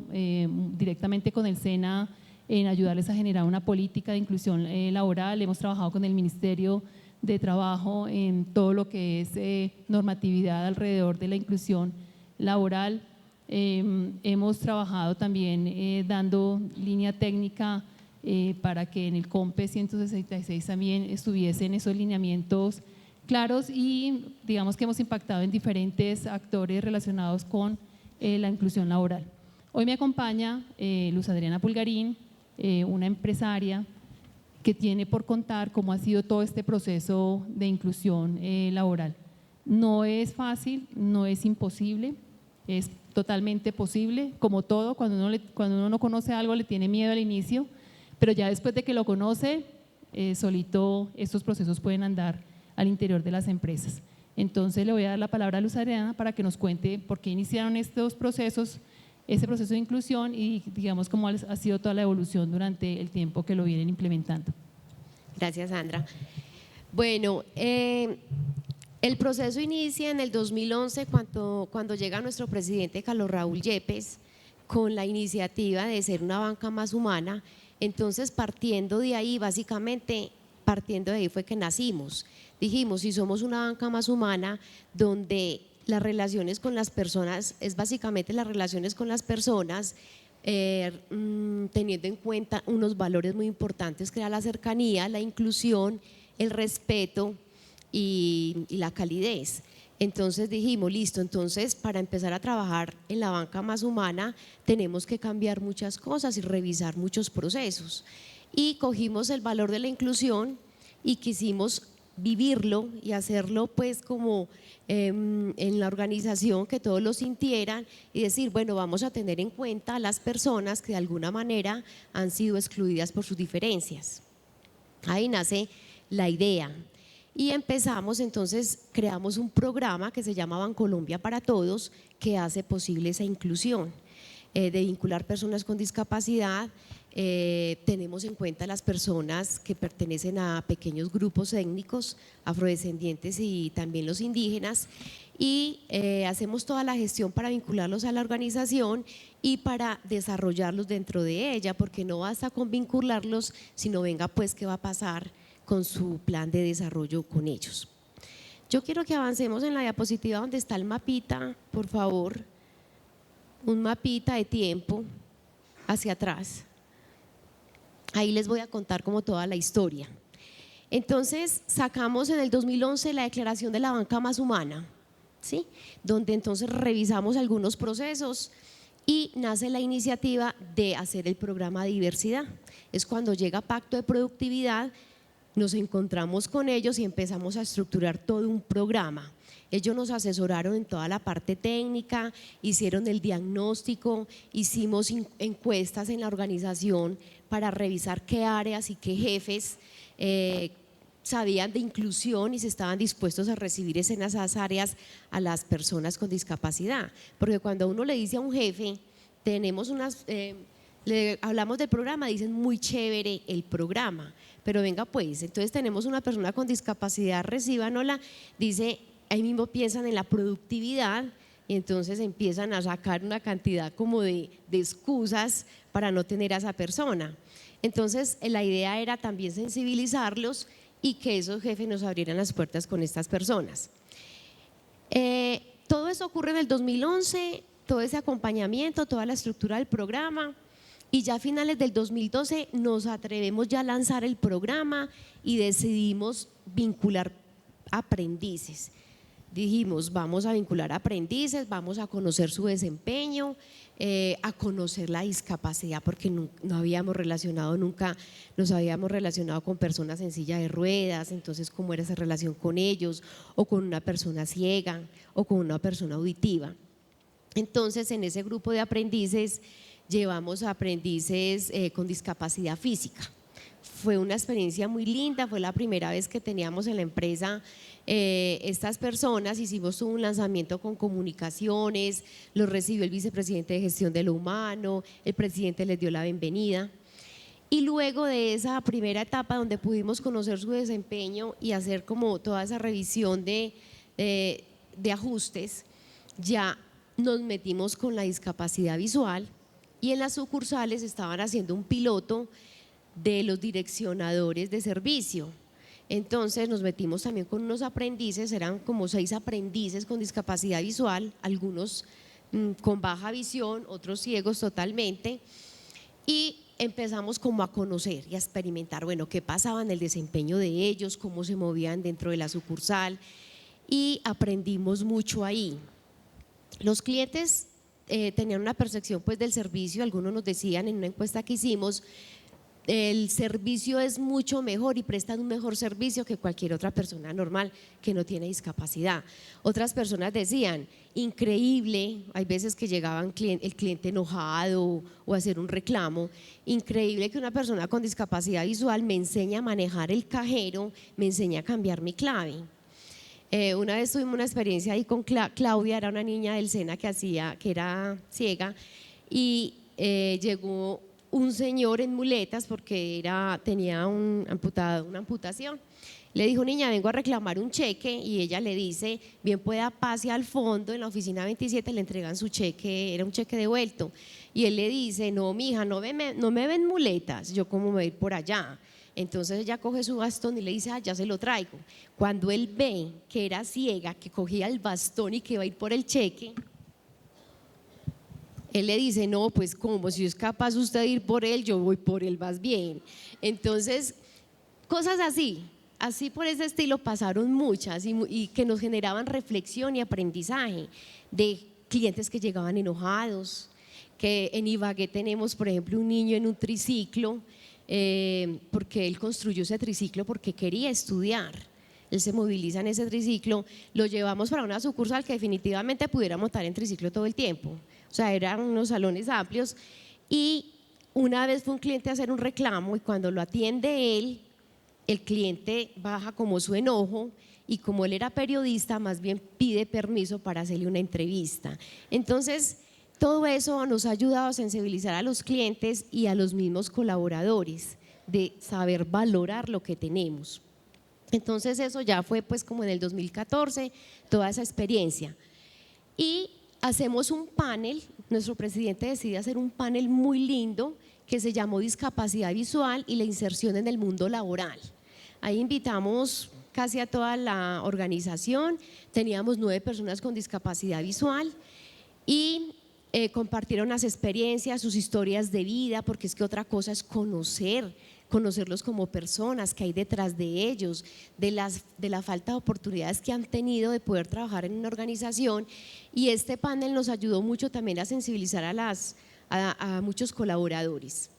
directamente con el SENA en ayudarles a generar una política de inclusión laboral. Hemos trabajado con el Ministerio de Trabajo en todo lo que es normatividad alrededor de la inclusión laboral. Hemos trabajado también dando línea técnica para que en el COMPE 166 también estuviesen esos lineamientos claros, y digamos que hemos impactado en diferentes actores relacionados con la inclusión laboral. Hoy me acompaña Luz Adriana Pulgarín, una empresaria que tiene por contar cómo ha sido todo este proceso de inclusión laboral. No es fácil, no es imposible, es totalmente posible. Como todo, cuando uno no conoce algo le tiene miedo al inicio, pero ya después de que lo conoce, solito estos procesos pueden andar al interior de las empresas. Entonces le voy a dar la palabra a Luz Adriana para que nos cuente por qué iniciaron estos procesos, ese proceso de inclusión, y digamos cómo ha sido toda la evolución durante el tiempo que lo vienen implementando. Gracias, Sandra. Bueno, el proceso inicia en el 2011 cuando llega nuestro presidente Carlos Raúl Yepes con la iniciativa de ser una banca más humana. Entonces, partiendo de ahí, básicamente, partiendo de ahí fue que nacimos. Dijimos, si somos una banca más humana, donde las relaciones con las personas, es básicamente las relaciones con las personas, teniendo en cuenta unos valores muy importantes que era la cercanía, la inclusión, el respeto y la calidez. Entonces dijimos, listo, entonces para empezar a trabajar en la banca más humana tenemos que cambiar muchas cosas y revisar muchos procesos. Y cogimos el valor de la inclusión y quisimos vivirlo y hacerlo pues como en la organización, que todos lo sintieran y decir, bueno, vamos a tener en cuenta a las personas que de alguna manera han sido excluidas por sus diferencias. Ahí nace la idea y empezamos, entonces creamos un programa que se llama Bancolombia para Todos, que hace posible esa inclusión, de vincular personas con discapacidad. Tenemos en cuenta las personas que pertenecen a pequeños grupos étnicos, afrodescendientes y también los indígenas, y hacemos toda la gestión para vincularlos a la organización y para desarrollarlos dentro de ella, porque no basta con vincularlos, sino venga pues qué va a pasar con su plan de desarrollo con ellos. Yo quiero que avancemos en la diapositiva donde está el mapita, por favor, un mapita de tiempo hacia atrás. Ahí les voy a contar como toda la historia. Entonces sacamos en el 2011 la declaración de la banca más humana, ¿sí? Donde entonces revisamos algunos procesos y nace la iniciativa de hacer el programa de diversidad. Es cuando llega Pacto de Productividad, nos encontramos con ellos y empezamos a estructurar todo un programa. Ellos nos asesoraron en toda la parte técnica, hicieron el diagnóstico, hicimos encuestas en la organización para revisar qué áreas y qué jefes sabían de inclusión y se estaban dispuestos a recibir en esas áreas a las personas con discapacidad. Porque cuando uno le dice a un jefe, tenemos le hablamos del programa, dicen muy chévere el programa, pero venga pues, entonces tenemos una persona con discapacidad, recíbanosla, dice, ahí mismo piensan en la productividad y entonces empiezan a sacar una cantidad como de excusas para no tener a esa persona. Entonces la idea era también sensibilizarlos y que esos jefes nos abrieran las puertas con estas personas. Todo eso ocurre en el 2011, todo ese acompañamiento, toda la estructura del programa. Y ya a finales del 2012 nos atrevemos ya a lanzar el programa y decidimos vincular aprendices. Dijimos, vamos a vincular aprendices, vamos a conocer su desempeño, a conocer la discapacidad, porque no habíamos relacionado nunca, nos habíamos relacionado con personas en silla de ruedas, entonces cómo era esa relación con ellos, o con una persona ciega, o con una persona auditiva. Entonces en ese grupo de aprendices llevamos a aprendices con discapacidad física. Fue una experiencia muy linda, fue la primera vez que teníamos en la empresa estas personas. Hicimos un lanzamiento con comunicaciones, los recibió el vicepresidente de gestión de lo humano, el presidente les dio la bienvenida. Y luego de esa primera etapa donde pudimos conocer su desempeño y hacer como toda esa revisión de ajustes, ya nos metimos con la discapacidad visual y en las sucursales estaban haciendo un piloto de los direccionadores de servicio. Entonces nos metimos también con unos aprendices, eran como 6 aprendices con discapacidad visual, algunos con baja visión, otros ciegos totalmente, y empezamos como a conocer y a experimentar, bueno, qué pasaba en el desempeño de ellos, cómo se movían dentro de la sucursal, y aprendimos mucho ahí. Los clientes tenían una percepción pues del servicio, algunos nos decían en una encuesta que hicimos, el servicio es mucho mejor y prestan un mejor servicio que cualquier otra persona normal que no tiene discapacidad. Otras personas decían, increíble, hay veces que llegaban el cliente enojado o a hacer un reclamo, increíble que una persona con discapacidad visual me enseñe a manejar el cajero, me enseñe a cambiar mi clave. Una vez tuvimos una experiencia ahí con Claudia, era una niña del SENA que era ciega, y llegó un señor en muletas porque tenía una amputación. Le dijo, niña, vengo a reclamar un cheque, y ella le dice, bien pueda, pase al fondo, en la oficina 27 le entregan su cheque, era un cheque devuelto, y él le dice, no mija, no me ven muletas, yo cómo me voy a ir por allá. Entonces ella coge su bastón y le dice, ya se lo traigo. Cuando él ve que era ciega, que cogía el bastón y que iba a ir por el cheque, él le dice, no, pues como si es capaz usted de ir por él, yo voy por él más bien. Entonces, cosas así por ese estilo pasaron muchas y que nos generaban reflexión y aprendizaje de clientes que llegaban enojados, que en Ibagué tenemos, por ejemplo, un niño en un triciclo, porque él construyó ese triciclo porque quería estudiar. Él se moviliza en ese triciclo, lo llevamos para una sucursal que definitivamente pudiera montar en triciclo todo el tiempo, o sea, eran unos salones amplios, y una vez fue un cliente a hacer un reclamo y cuando lo atiende él, el cliente baja como su enojo y como él era periodista, más bien pide permiso para hacerle una entrevista. Entonces, todo eso nos ha ayudado a sensibilizar a los clientes y a los mismos colaboradores de saber valorar lo que tenemos. Entonces eso ya fue pues como en el 2014, toda esa experiencia. Y hacemos un panel, nuestro presidente decide hacer un panel muy lindo que se llamó Discapacidad Visual y la inserción en el mundo laboral. Ahí invitamos casi a toda la organización, teníamos 9 personas con discapacidad visual y compartieron las experiencias, sus historias de vida, porque es que otra cosa es conocerlos como personas, que hay detrás de ellos, de la falta de oportunidades que han tenido de poder trabajar en una organización, y este panel nos ayudó mucho también a sensibilizar a muchos colaboradores.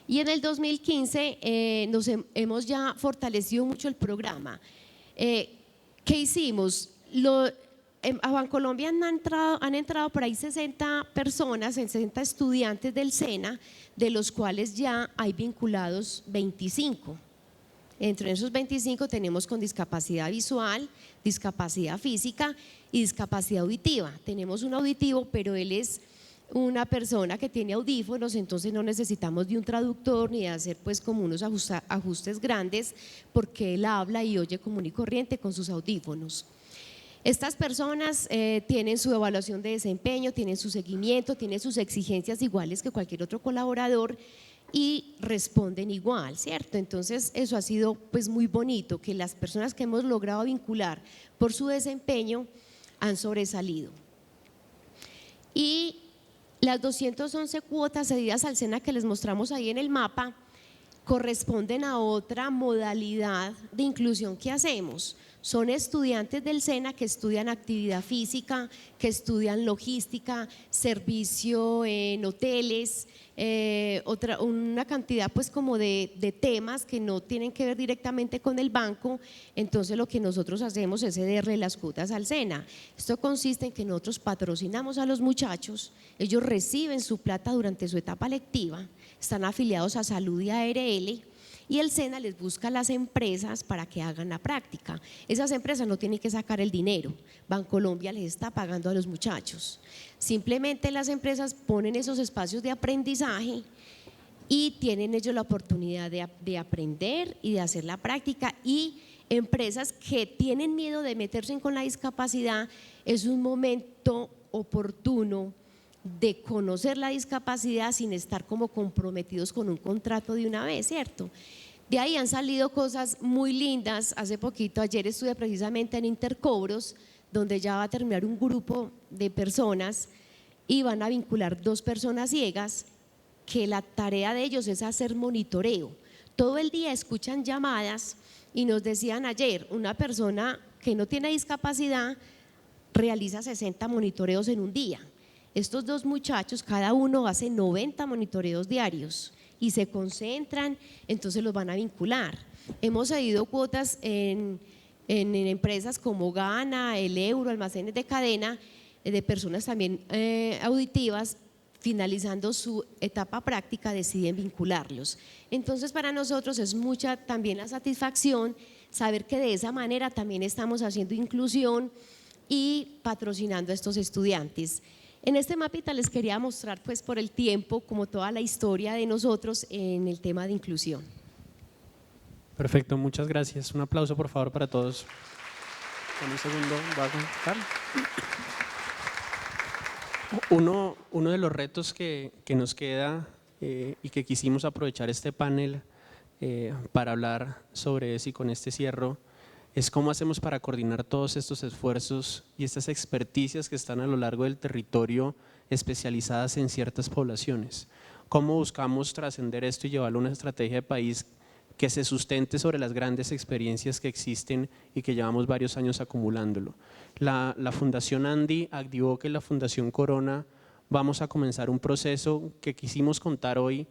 Y en el 2015 nos hemos ya fortalecido mucho el programa. ¿Qué hicimos? A Bancolombia han entrado por ahí 60 personas, 60 estudiantes del SENA, de los cuales ya hay vinculados 25. Entre esos 25 tenemos con discapacidad visual, discapacidad física y discapacidad auditiva. Tenemos un auditivo, pero él es una persona que tiene audífonos, entonces no necesitamos de un traductor ni de hacer pues como unos ajustes grandes, porque él habla y oye común y corriente con sus audífonos. Estas personas tienen su evaluación de desempeño, tienen su seguimiento, tienen sus exigencias iguales que cualquier otro colaborador y responden igual, ¿cierto? Entonces eso ha sido pues muy bonito, que las personas que hemos logrado vincular por su desempeño han sobresalido. Y las 211 cuotas cedidas al SENA que les mostramos ahí en el mapa corresponden a otra modalidad de inclusión que hacemos. Son estudiantes del SENA que estudian actividad física, que estudian logística, servicio en hoteles, una cantidad pues como de temas que no tienen que ver directamente con el banco. Entonces lo que nosotros hacemos es cederle las cuotas al SENA. Esto consiste en que nosotros patrocinamos a los muchachos, ellos reciben su plata durante su etapa lectiva, están afiliados a Salud y a ARL, y el SENA les busca las empresas para que hagan la práctica. Esas empresas no tienen que sacar el dinero, Bancolombia les está pagando a los muchachos. Simplemente las empresas ponen esos espacios de aprendizaje y tienen ellos la oportunidad de aprender y de hacer la práctica, y empresas que tienen miedo de meterse con la discapacidad, es un momento oportuno de conocer la discapacidad sin estar como comprometidos con un contrato de una vez, ¿cierto? De ahí han salido cosas muy lindas. Hace poquito, ayer estuve precisamente en Intercobros, donde ya va a terminar un grupo de personas y van a vincular 2 personas ciegas, que la tarea de ellos es hacer monitoreo. Todo el día escuchan llamadas y nos decían ayer, una persona que no tiene discapacidad realiza 60 monitoreos en un día. Estos 2 muchachos, cada uno hace 90 monitoreos diarios y se concentran, entonces los van a vincular. Hemos cedido cuotas en empresas como Gana, El Euro, almacenes de cadena, de personas también auditivas. Finalizando su etapa práctica deciden vincularlos. Entonces para nosotros es mucha también la satisfacción saber que de esa manera también estamos haciendo inclusión y patrocinando a estos estudiantes. En este mapita les quería mostrar pues por el tiempo como toda la historia de nosotros en el tema de inclusión. Perfecto, muchas gracias. Un aplauso por favor para todos. En un segundo va a contar. Uno de los retos que nos queda y que quisimos aprovechar este panel para hablar sobre eso, y con este cierro, es cómo hacemos para coordinar todos estos esfuerzos y estas experticias que están a lo largo del territorio especializadas en ciertas poblaciones. Cómo buscamos trascender esto y llevarlo a una estrategia de país que se sustente sobre las grandes experiencias que existen y que llevamos varios años acumulándolo. La Fundación Andy, Activoca y la Fundación Corona vamos a comenzar un proceso que quisimos contar hoy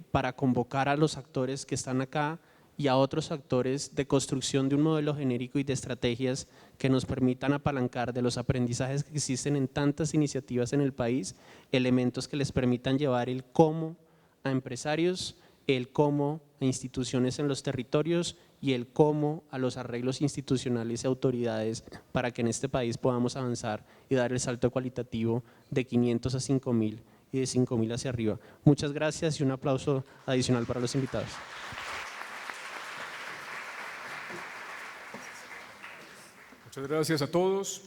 para convocar a los actores que están acá y a otros actores de construcción de un modelo genérico y de estrategias que nos permitan apalancar de los aprendizajes que existen en tantas iniciativas en el país, elementos que les permitan llevar el cómo a empresarios, el cómo a instituciones en los territorios y el cómo a los arreglos institucionales y autoridades para que en este país podamos avanzar y dar el salto cualitativo de 500 a 5.000 y de 5.000 hacia arriba. Muchas gracias y un aplauso adicional para los invitados. Muchas gracias a todos.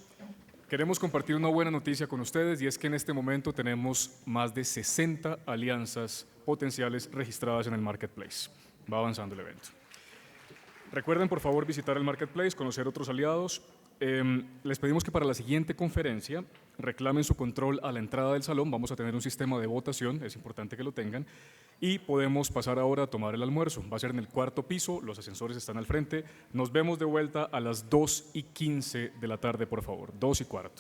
Queremos compartir una buena noticia con ustedes, y es que en este momento tenemos más de 60 alianzas potenciales registradas en el Marketplace. Va avanzando el evento. Recuerden por favor visitar el Marketplace, conocer otros aliados. Les pedimos que para la siguiente conferencia reclamen su control a la entrada del salón. Vamos a tener un sistema de votación, es importante que lo tengan, y podemos pasar ahora a tomar el almuerzo. Va a ser en el 4º piso, los ascensores están al frente. Nos vemos de vuelta a las 2:15 de la tarde, por favor, 2:15.